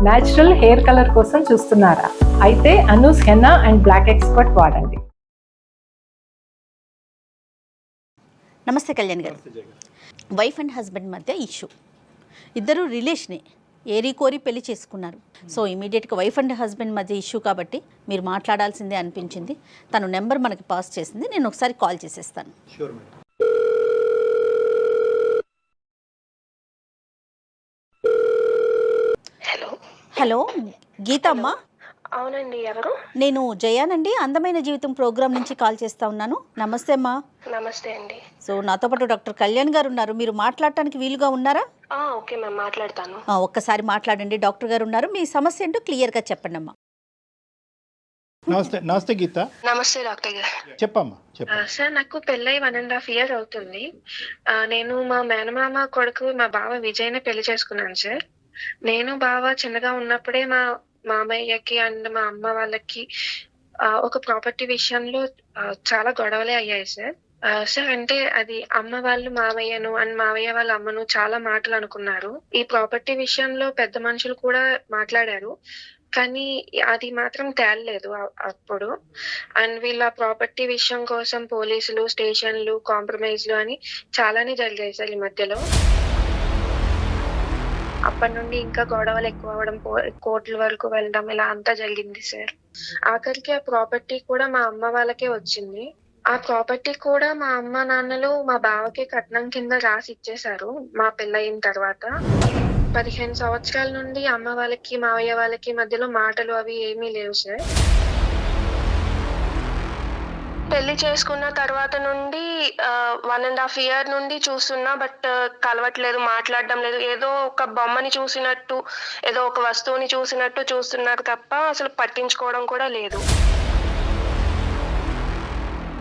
Natural hair colour కోసం చూస్తున్నారా? అయితే Anoos henna and black expert వాడండి. నమస్తే కళ్యాణ్ గారు. వైఫ్ అండ్ హస్బెండ్ మధ్య ఇష్యూ, ఇద్దరు రిలేషనే, ఏరి కోరి పెళ్లి చేసుకున్నారు. సో ఇమీడియట్గా వైఫ్ అండ్ హస్బెండ్ మధ్య ఇష్యూ కాబట్టి మీరు మాట్లాడాల్సిందే అనిపించింది. తను నెంబర్ మనకి పాస్ చేసింది, నేను ఒకసారి కాల్ చేసేస్తాను. హలో గీతమ్మ. అవునండి, ఎవరు? నేను జయానండి, అందమైన జీవితం ప్రోగ్రామ్ నుంచి కాల్ చేస్తా ఉన్నాను. నమస్తే అమ్మా. నమస్తే అండి. సో నాతో పాటు డాక్టర్ కళ్యాణ్ గారు ఉన్నారు, మీరు మాట్లాడటానికి వీలుగా ఉన్నారా? ఓకే మ్యామ్, మాట్లాడతాను. ఒక్కసారి మాట్లాడండి, డాక్టర్ గారు ఉన్నారు, మీ సమస్య ఏంటో క్లియర్గా చెప్పండి అమ్మా. నమస్తే. నమస్తే గీత. నమస్తే డాక్టర్ గారు. చెప్పమ్మా. సార్, నాకు పెళ్ళై 1.5 years అవుతుంది. నేను మా మేనమామ కొడుకు మా బావ విజయ్ని పెళ్లి చేసుకున్నాను సార్. నేను బావ చిన్నగా ఉన్నప్పుడే మా మామయ్యకి అండ్ మా అమ్మ వాళ్ళకి ఒక ప్రాపర్టీ విషయంలో చాలా గొడవలే అయ్యాయి సార్. సార్, అంటే అది అమ్మ వాళ్ళు మామయ్యను అండ్ మామయ్య వాళ్ళ అమ్మను చాలా మాటలు అనుకున్నారు. ఈ ప్రాపర్టీ విషయంలో పెద్ద మనుషులు కూడా మాట్లాడారు, కానీ అది మాత్రం తేలలేదు అప్పుడు. అండ్ వీళ్ళ ప్రాపర్టీ విషయం కోసం పోలీసులు, స్టేషన్లు, కాంప్రమైజ్లు అని చాలానే జరిగాయి సార్ ఈ మధ్యలో. అప్పటి నుండి ఇంకా గొడవలు ఎక్కువ అవడం, కోర్టుల వరకు వెళ్ళడం, ఇలా అంతా జరిగింది సార్. ఆఖరికి ఆ ప్రాపర్టీ కూడా మా అమ్మ వాళ్ళకే వచ్చింది. ఆ ప్రాపర్టీ కూడా మా అమ్మ నాన్నలు మా బావకి కట్నం కింద రాసి ఇచ్చేశారు మా పెళ్ళయిన తర్వాత. 15 సంవత్సరాల నుండి అమ్మ వాళ్ళకి మావయ్య వాళ్ళకి మధ్యలో మాటలు అవి ఏమీ లేవు సార్. పెళ్లి చేసుకున్న తర్వాత నుండి 1.5 year నుండి చూస్తున్నా, బట్ కలవట్లేదు, మాట్లాడడం లేదు. ఏదో ఒక బొమ్మని చూసినట్టు, ఏదో ఒక వస్తువుని చూసినట్టు చూస్తున్నారు తప్ప అసలు పట్టించుకోవడం కూడా లేదు.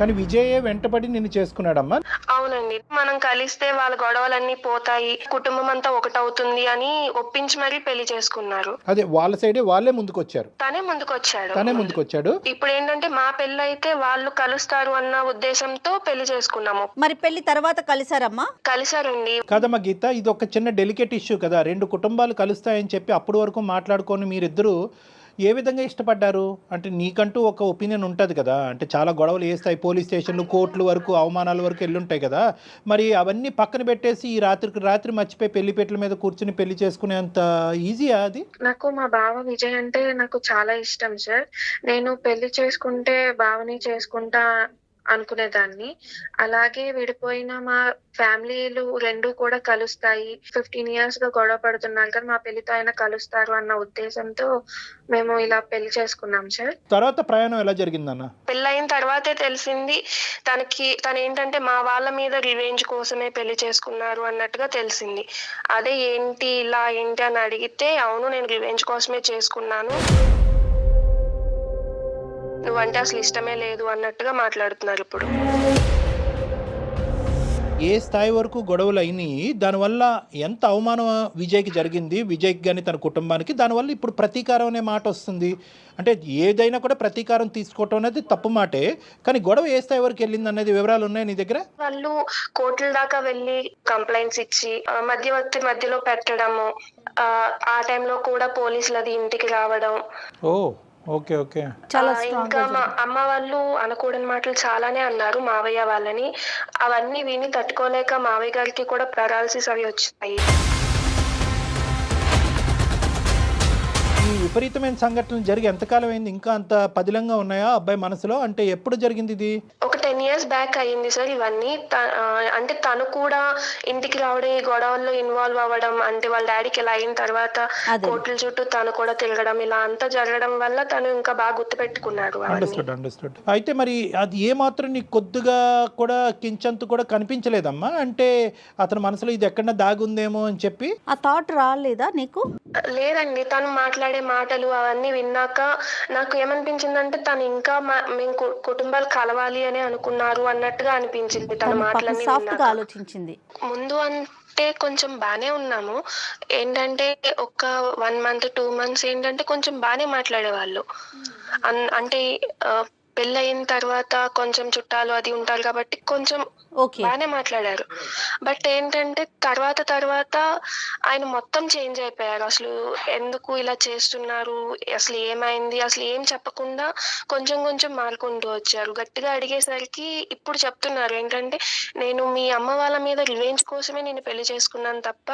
కానీ విజయ్ వెంటబడి నిన్ను చేసుకున్నాడమ్మా? అవునండి, మనం కలిస్తే వాళ్ళ గొడవలన్నీ పోతాయి, కుటుంబం అంతా ఒకటవుతుంది అని ఒప్పించి మరీ పెళ్లి చేసుకున్నారు. అదే వాళ్ళ సైడే వాళ్ళే ముందుకొచ్చారు. తనే ముందుకొచ్చాడు. ఇప్పుడు ఏంటంటే మా పెళ్లి అయితే వాళ్ళు కలుస్తారు అన్న ఉద్దేశంతో పెళ్లి చేసుకున్నాము. మరి పెళ్లి తర్వాత కలిసారమ్మా? కలిసారండి. కాదమ్మా గీత, ఇది ఒక చిన్న డెలికేట్ ఇష్యూ కదా. 2 కుటుంబాలు కలుస్తాయని చెప్పి అప్పటి వరకు మాట్లాడుకొని మీరిద్దరూ ఏ విధంగా ఇష్టపడ్డారు? అంటే నీకంటూ ఒక ఒపీనియన్ ఉంటుంది కదా, అంటే చాలా గొడవలు వేస్తాయి, పోలీస్ స్టేషన్లు, కోర్టుల వరకు, అవమానాల వరకు వెళ్ళుంటాయి కదా. మరి అవన్నీ పక్కన పెట్టేసి ఈ రాత్రికి రాత్రి మర్చిపోయి పెళ్లిపేటల మీద కూర్చుని పెళ్లి చేసుకునేంత ఈజీయా అది? నాకు మా బావ విజయ్ అంటే నాకు చాలా ఇష్టం సార్. నేను పెళ్లి చేసుకుంటే బావని చేసుకుంటా అనుకునేదాన్ని. అలాగే విడిపోయిన మా ఫ్యామిలీలు 2 కూడా కలుస్తాయి, 15 years గా గొడవ పడుతున్నారు కానీ మా పెళ్లితో అయినా కలుస్తారు అన్న ఉద్దేశంతో మేము ఇలా పెళ్లి చేసుకున్నాం సార్. తర్వాత ప్రయాణం ఎలా జరిగిందన్న? పెళ్ళైన తర్వాతే తెలిసింది తను ఏంటంటే మా వాళ్ళ మీద రివెంజ్ కోసమే పెళ్లి చేసుకున్నారు అన్నట్టుగా తెలిసింది. అదే ఏంటి ఇలా ఏంటి అని అడిగితే, అవును నేను రివెంజ్ కోసమే చేసుకున్నాను, నువ్వంటే అసలు ఇష్టమే లేదు అన్నట్టుగా మాట్లాడుతున్నారు ఇప్పుడు. ఏ స్థాయి వరకు గొడవలు అయినాయి? దానివల్ల ఎంత అవమానం విజయ్కి జరిగింది, విజయ్కి కానీ తన కుటుంబానికి? దానివల్ల ఇప్పుడు ప్రతీకారం అనే మాట వస్తుంది. అంటే ఏదైనా కూడా ప్రతీకారం తీసుకోవటం అనేది తప్పు మాటే, కానీ గొడవ ఏ స్థాయి వరకు వెళ్ళింది అనేది వివరాలు ఉన్నాయి నీ దగ్గర? వాళ్ళు కోర్టుల దాకా వెళ్ళి కంప్లైంట్స్ ఇచ్చి మధ్యవర్తి మధ్యలో పెట్టడము, ఆ టైంలో కూడా పోలీసులది ఇంటికి రావడం. ఓకే. ఇంకా మా అమ్మ వాళ్ళు అనకూడని మాటలు చాలానే అన్నారు మావయ్య వాళ్ళని. అవన్నీ విని తట్టుకోలేక మావయ్య గారికి కూడా పెరాలసిస్ అవి వచ్చాయి. ఈ విపరీతమైన సంఘటనలు జరిగి ఎంతకాలం అయింది? ఇంకా అంత పదిలంగా ఉన్నాయా అబ్బాయి మనసులో? అంటే ఎప్పుడు జరిగింది ఇది? ఒక 10 years బ్యాక్ అయ్యింది సార్ ఇవన్నీ. అంటే తను కూడా ఇంటికి రావడం, ఈ గొడవల్లో ఇన్వాల్వ్ అవ్వడం, అంటే వాళ్ళ డాడీకి ఇలా అయిన తర్వాత కోర్టుల చుట్టూ తను కూడా తిరగడం, ఇలా అంతా జరగడం వల్ల తను ఇంకా బాగా గుర్తుపెట్టుకున్నాడు. అండర్స్టూడ్. అయితే మరి అది ఏ మాత్రం నీకు కొద్దిగా కూడా కించంతు కూడా కనిపించలేదమ్మా? అంటే అతని మనసులో ఇది ఎక్కడన్నా దాగుందేమో అని చెప్పి ఆ థాట్ రాలేదా నీకు? లేదండి, తను మాట్లాడే మాటలు అవన్నీ విన్నాక నాకు ఏమనిపించిందంటే తను ఇంకా మేము కుటుంబాలు కలవాలి అని అనుకున్నారు అన్నట్టుగా అనిపించింది తన మాటలన్నీ ఆలోచించింది. ముందు అంటే కొంచెం బానే ఉన్నాము, ఏంటంటే ఒక 1 month 2 months ఏంటంటే కొంచెం బానే మాట్లాడేవాళ్ళు. అంటే పెళ్ళయిన తర్వాత కొంచెం చుట్టాలు అది ఉంటారు కాబట్టి కొంచెం ఓకే. బానే మాట్లాడారు. బట్ ఏంటంటే తర్వాత ఆయన మొత్తం చేంజ్ అయిపోయారు. అసలు ఎందుకు ఇలా చేస్తున్నారు? అసలు ఏమైంది? అసలు ఏం చెప్పకుండా కొంచెం మారుకుంటూ వచ్చారు. గట్టిగా అడిగేసరికి ఇప్పుడు చెప్తున్నారు ఏంటంటే, "నేను మీ అమ్మ వాళ్ళ మీద రివెంజ్ కోసమే నిన్ను పెళ్లి చేసుకున్నాను తప్ప,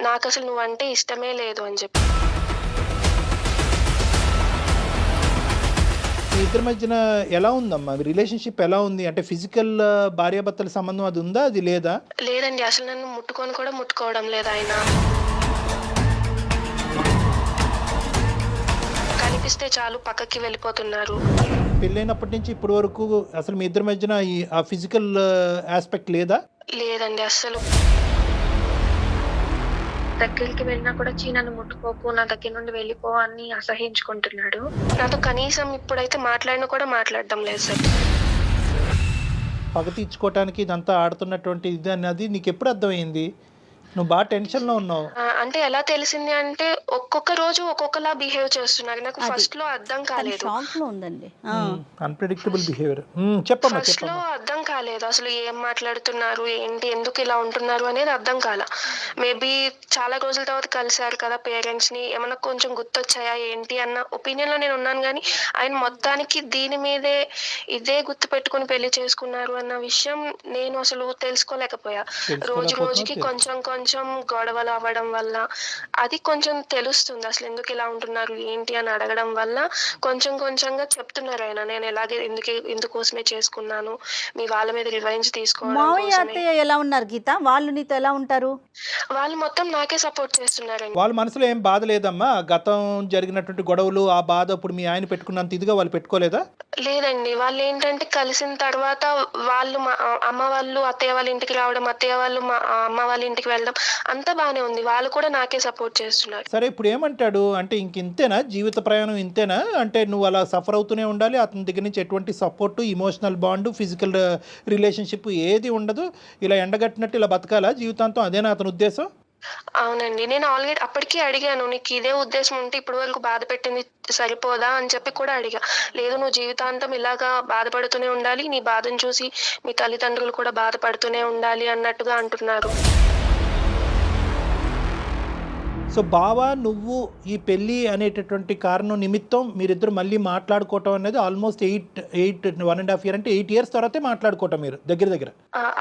నాకసలు నువ్వంటే ఇష్టమే లేదు" అని చెప్పి. మీ ఇద్దరి మధ్యన ఎలా ఉందమ్మా రిలేషన్షిప్ ఎలా ఉంది? అంటే ఫిజికల్ భార్యాభర్తల సంబంధం అది ఉందా, అది లేదా? లేదండి. అసలు నన్ను ముట్టుకోవడం లేదు ఆయన. కనిపిస్తే చాలు పక్కకి వెళ్ళిపోతున్నారు. పెళ్ళైనప్పటి నుంచి ఇప్పటి వరకు అసలు మీ ఇద్దరి మధ్యన ఆ ఫిజికల్ ఆస్పెక్ట్ లేదా? లేదండి అస్సలు. దగ్గరికి వెళ్ళినా కూడా నన్ను ముట్టుకోకు, నా దగ్గర నుండి వెళ్ళిపో అని అసహించుకుంటున్నాడు. నాతో కనీసం ఇప్పుడైతే మాట్లాడినా కూడా మాట్లాడడం లేదు సార్. పగ తీర్చుకోవటానికి ఇదంతా ఆడుతున్నటువంటి ఇది అన్నది నీకు ఎప్పుడు అర్థమైంది? నువ్వు బాగా టెన్షన్లో ఉన్నావు. అంటే ఎలా తెలిసింది అంటే, ఒక్కొక్క రోజు ఒక్కొక్కలా బిహేవ్ చేస్తున్నారు. నాకు ఫస్ట్ లో అర్థం కాలేదు. షాక్ లో ఉందండి. Unpredictable behaviour. చెప్పమ్మా ఫస్ట్ లో అర్థం కాలేదు అసలు ఏం మాట్లాడుతున్నారు, ఏంటి, ఎందుకు ఇలా ఉంటున్నారు అనేది అర్థం కాల. మేబీ చాలా రోజుల తర్వాత కలిశారు కదా పేరెంట్స్ ని, ఏమన్నా కొంచెం గుర్తొచ్చాయా ఏంటి అన్న ఒపీనియన్ లో నేను ఉన్నాను. కానీ ఆయన మొత్తానికి దీని మీదే ఇదే గుర్తు పెట్టుకుని పెళ్లి చేసుకున్నారు అన్న విషయం నేను అసలు తెలుసుకోలేకపోయా. రోజుకి కొంచెం గొడవలు అవ్వడం వల్ల అది కొంచెం తెలుస్తుంది అసలు ఎందుకు ఇలా ఉంటున్నారు ఏంటి అని అడగడం వల్ల కొంచెంగా చెప్తున్నారు ఆయన, నేను ఎలాగే ఎందుకోసమే చేసుకున్నాను, మీ వాళ్ళ మీద రివెంజ్ తీసుకోవడం మావయ్య కోసమే. అత్తయ్య ఎలా ఉన్నారు గీత? వాళ్ళు నీతో ఎలా ఉంటారు? వాళ్ళు మొత్తం నాకే సపోర్ట్ చేస్తున్నారండి. వాళ్ళ మనసులో ఏం బాధ లేదమ్మా? గతం జరిగినటువంటి గొడవలు ఆ బాధ ఇప్పుడు మీ ఆయన పెట్టుకున్నంత ఇదిగా వాళ్ళు పెట్టుకోలేదా? లేదండి. వాళ్ళు ఏంటంటే కలిసిన తర్వాత వాళ్ళు మా అమ్మ వాళ్ళు అత్తయ్య వాళ్ళ ఇంటికి రావడం, అత్తయ్య వాళ్ళు మా అమ్మ వాళ్ళ ఇంటికి వెళ్ళడం అంతా బానే ఉంది. వాళ్ళు కూడా నాకే సపోర్ట్ చేస్తున్నారు. సరే ఇప్పుడు ఏమంటాడు అంటే ఇంతేనా జీవిత ప్రయాణం ఇంతేనా? అంటే నువ్వు అలా సఫర్ అవుతూనే ఉండాలి, అతని దగ్గర నుంచి ఎటువంటి support, emotional bond, physical relationship ఏది ఉండదు, ఇలా ఎండగట్టినట్టు ఇలా బతకాలా జీవితాంతం? అదేనా అతని ఉద్దేశం? అవునండి. నేను ఆల్రెడీ అప్పటికే అడిగాను, నీకు ఇదే ఉద్దేశం ఉంటే ఇప్పటి వరకు బాధ పెట్టింది సరిపోదా అని చెప్పి కూడా అడిగా. లేదు, నువ్వు జీవితాంతం ఇలాగా బాధపడుతూనే ఉండాలి, నీ బాధను చూసి మీ తల్లిదండ్రులు కూడా బాధపడుతూనే ఉండాలి అన్నట్టుగా అంటున్నారు. సో బావా నువ్వు ఈ పెళ్ళి అనేటటువంటి కారణం నిమిత్తం మీరిద్దరు మళ్ళీ మాట్లాడుకోవటం అనేది ఆల్మోస్ట్ 1.5 year అంటే 8 years తర్వాతే మాట్లాడుకోవటం మీరు దగ్గర.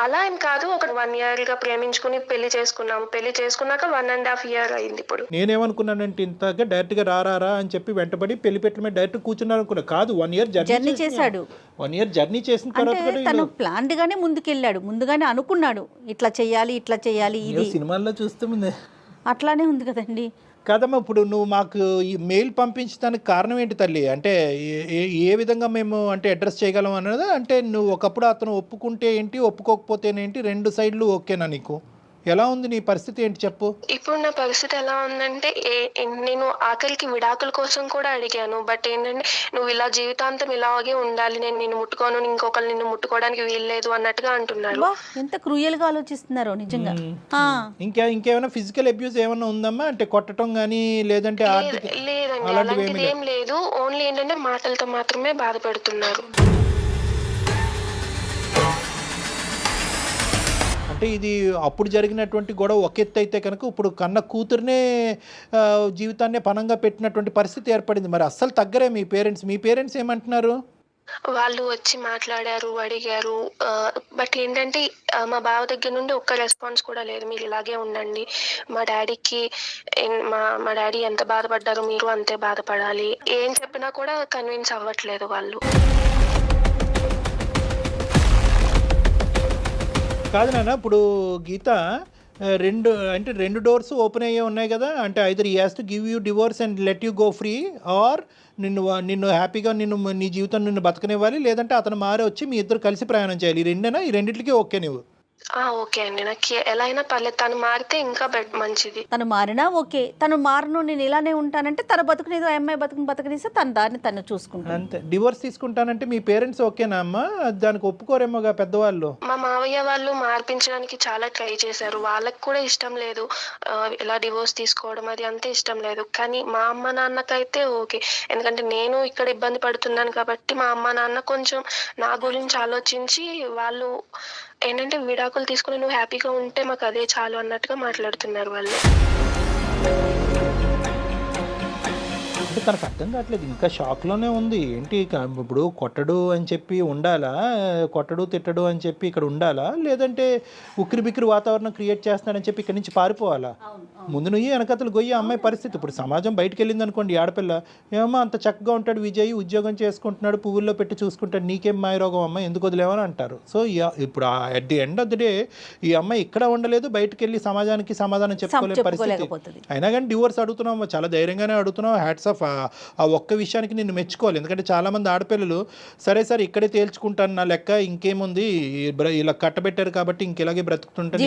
అలా ఏం కాదు, ఒక 1 year గా ప్రేమించుకుని పెళ్లి చేసుకున్నాము. పెళ్లి చేసుకున్నాక 1.5 year అయింది ఇప్పుడు. నేనేమనుకున్నానంటే ఇంతగా డైరెక్ట్గా రారా అని చెప్పి వెంటబడి పెళ్లి పెట్టల మీద డైరెక్ట్ కూర్చున్నారు అనుకున్నా. కాదు, 1 year జర్నీ చేశాడు. 1 year జర్నీ చేసిన తర్వాత అంటే తను ప్లాన్డ్ గానే ముందుకెళ్ళాడు, ముందుగానే అనుకున్నాడు ఇట్లా చెయ్యాలి ఇది సినిమాల్లో చూస్తుంది అట్లానే ఉంది కదండి. కాదమ్మా, ఇప్పుడు నువ్వు మాకు ఈ మెయిల్ పంపించడానికి కారణం ఏంటి తల్లి? అంటే ఏ విధంగా మేము అంటే అడ్రస్ చేయగలం అన్నది, అంటే నువ్వు ఒకప్పుడు అతను ఒప్పుకుంటే ఏంటి, ఒప్పుకోకపోతేనేంటి, 2 సైడ్లు ఓకేనా నీకు? ఎలా ఉంది నీ పరిస్థితి ఏంటి చెప్పు? ఇప్పుడు నా పరిస్థితి ఎలా ఉందంటే, నేను ఆఖరికి విడాకుల కోసం కూడా అడిగాను. బట్ ఏంటంటే, నువ్వు ఇలా జీవితాంతం ఇలాగే ఉండాలి, నేను నిన్ను ముట్టుకోను, ఇంకొకరు నిన్ను ముట్టుకోవడానికి వీల్లేదు అన్నట్టుగా అంటున్నారు. ఎంత క్రూయల్ గా ఆలోచిస్తున్నారో నిజంగా. ఇంకేమైనా ఫిజికల్ అబ్యూస్ ఏమైనా ఉందమ్మా? అంటే కొట్టడం కానీ లేదంటే లేదండి, అలాంటిది ఏం లేదు. ఓన్లీ ఏంటంటే మాటలతో మాత్రమే బాధ పెడుతున్నారు. అంటే ఇది అప్పుడు జరిగినటువంటి గొడవ ఒక ఎత్తు అయితే కనుక ఇప్పుడు కన్న కూతురునే జీవితాన్నే పనంగా పెట్టినటువంటి పరిస్థితి ఏర్పడింది. మరి అస్సలు తగ్గరే మీ పేరెంట్స్ ఏమంటున్నారు? వాళ్ళు వచ్చి మాట్లాడారు, అడిగారు. బట్ ఏంటంటే మా బావ దగ్గర నుండి ఒక్క రెస్పాన్స్ కూడా లేదు. మీరు ఇలాగే ఉండండి, మా డాడీకి మా డాడీ ఎంత బాధపడ్డారో మీరు అంతే బాధపడాలి, ఏం చెప్పినా కూడా కన్విన్స్ అవ్వట్లేదు వాళ్ళు. కాదు నాన్న, ఇప్పుడు గీత రెండు డోర్స్ ఓపెన్ అయ్యే ఉన్నాయి కదా. అంటే either he has to give you divorce and let you go free, or నిన్ను హ్యాపీగా నీ జీవితం నిన్ను బతకనివ్వాలి, లేదంటే అతను మారే వచ్చి మీ ఇద్దరు కలిసి ప్రయాణం చేయాలి. ఈ రెండిటికి ఓకే నువ్వు? ఓకే అండి. నాకు ఎలా అయినా పర్లేదు, తను మారితే ఇంకా మంచిది. తను మారినా ఓకే, తను మారను నేను ఇలానే ఉంటానంటే తన బతుకునేదో ఆ అమ్మాయి బతుకునిస్తే తన దారిని తను చూసుకుంటాను. అంతే. డివోర్స్ తీసుకుంటానంటే మీ పేరెంట్స్ ఓకేనా అమ్మా? దానికి ఒప్పుకోరేమోగా పెద్దవాళ్ళు. మా మావయ్య వాళ్ళు మార్పించడానికి చాలా ట్రై చేశారు. వాళ్ళకి కూడా ఇష్టం లేదు ఇలా డివోర్స్ తీసుకోవడం, అది అంతే ఇష్టం లేదు. కానీ మా అమ్మ నాన్నకైతే ఓకే. ఎందుకంటే నేను ఇక్కడ ఇబ్బంది పడుతున్నాను కాబట్టి మా అమ్మ నాన్న కొంచెం నా గురించి ఆలోచించి వాళ్ళు ఏంటంటే విడాకులు తీసుకుని నువ్వు హ్యాపీగా ఉంటే మాకు అదే చాలు అన్నట్టుగా మాట్లాడుతున్నారు వాళ్ళు. అంటే తనకు అర్థం కావట్లేదు, ఇంకా షాక్లోనే ఉంది. ఏంటి ఇప్పుడు కొట్టడు అని చెప్పి ఉండాలా, కొట్టడు తిట్టడు అని చెప్పి ఇక్కడ ఉండాలా, లేదంటే ఉక్కిరి బిక్కిరి వాతావరణం క్రియేట్ చేస్తున్నాడని చెప్పి ఇక్కడి నుంచి పారిపోవాలా? ముందు నువ్వు వెనకతలు గొయ్యి అమ్మాయి పరిస్థితి. ఇప్పుడు సమాజం బయటకు వెళ్ళింది అనుకోండి, ఆడపిల్ల ఏమో అంత చక్కగా ఉంటాడు విజయ్, ఉద్యోగం చేసుకుంటున్నాడు, పువ్వుల్లో పెట్టి చూసుకుంటాడు, నీకేం మాయరోగం అమ్మాయి, ఎందుకు వదిలేవని అంటారు. సో ఇప్పుడు at the end of the day ఈ అమ్మాయి ఇక్కడ ఉండలేదు, బయటకు వెళ్ళి సమాజానికి సమాధానం చెప్పుకోలేని పరిస్థితి. అయినా కానీ డివోర్స్ అడుగుతున్నావు, చాలా ధైర్యంగానే అడుగుతున్నావు. Hats off. ఆ ఒక్క విషయానికి నిన్ను మెచ్చుకోవాలి. ఎందుకంటే చాలామంది ఆడపిల్లలు సరే సరే ఇక్కడే తేల్చుకుంటాను నా లెక్క, ఇంకేముంది ఇలా కట్టబెట్టారు కాబట్టి ఇంకెలాగే బ్రతుకుతుంటాను,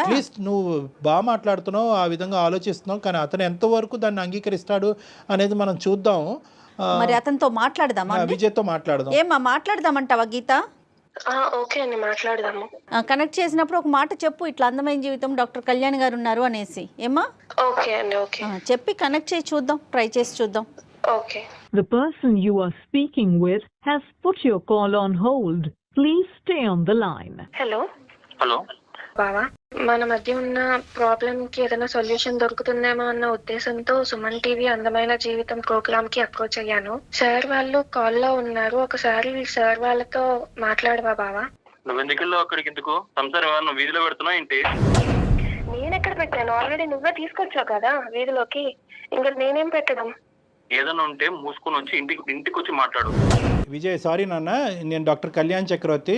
అట్లీస్ట్ నువ్వు బాగా మాట్లాడుతున్నావు, ఆ విధంగా ఆలోచిస్తున్నావు. కానీ అతను ఎంతవరకు దాన్ని అంగీకరిస్తాడు అనేది మనం చూద్దాం. మరి అతనితో మాట్లాడదామా? విజయ్తో మాట్లాడదాం. ఏమా మాట్లాడదామంటావా గీత? ఓకే అండి, మాట్లాడదాము. కనెక్ట్ చేసినప్పుడు ఒక మాట చెప్పు, ఇట్లా అందమైన జీవితం డాక్టర్ కళ్యాణ్ గారు ఉన్నారు అనేసి. ఏమా? ఓకే అండి. ఓకే చెప్పి కనెక్ట్ చేసి చూద్దాం, ట్రై చేసి చూద్దాం. Okay. The person you are speaking with has put your call on hold. Please stay on the line. Hello hello బావా, మన మధ్య ఉన్న ప్రాబ్లం కి ఏదైనా సొల్యూషన్ దొరుకుతుందేమో అన్న ఉద్దేశంతో సుమన్ టీవీ అందమైన జీవితం ప్రోగ్రామ్ కి అప్రోచ్ అయ్యాను. సార్ వాళ్ళు కాల్లో ఉన్నారు, ఒకసారి సార్ వాళ్ళతో మాట్లాడవా బావా? నువ్వు ఎందుకు అక్కడికి? ఎందుకు సంసారం నువ్వు వీధిలో పెడుతున్నావు ఏంటి? నేను ఎక్కడ పెట్టాను? ఆల్రెడీ నువ్వే తీసుకొచ్చావు కదా వీధిలోకి, ఇంకా నేనేం పెట్టడం? ఏదైనా ఉంటే మూసుకొని వచ్చి ఇంటికి వచ్చి మాట్లాడు. విజయ్, సారీ నాన్న, నేను డాక్టర్ కళ్యాణ్ చక్రవర్తి,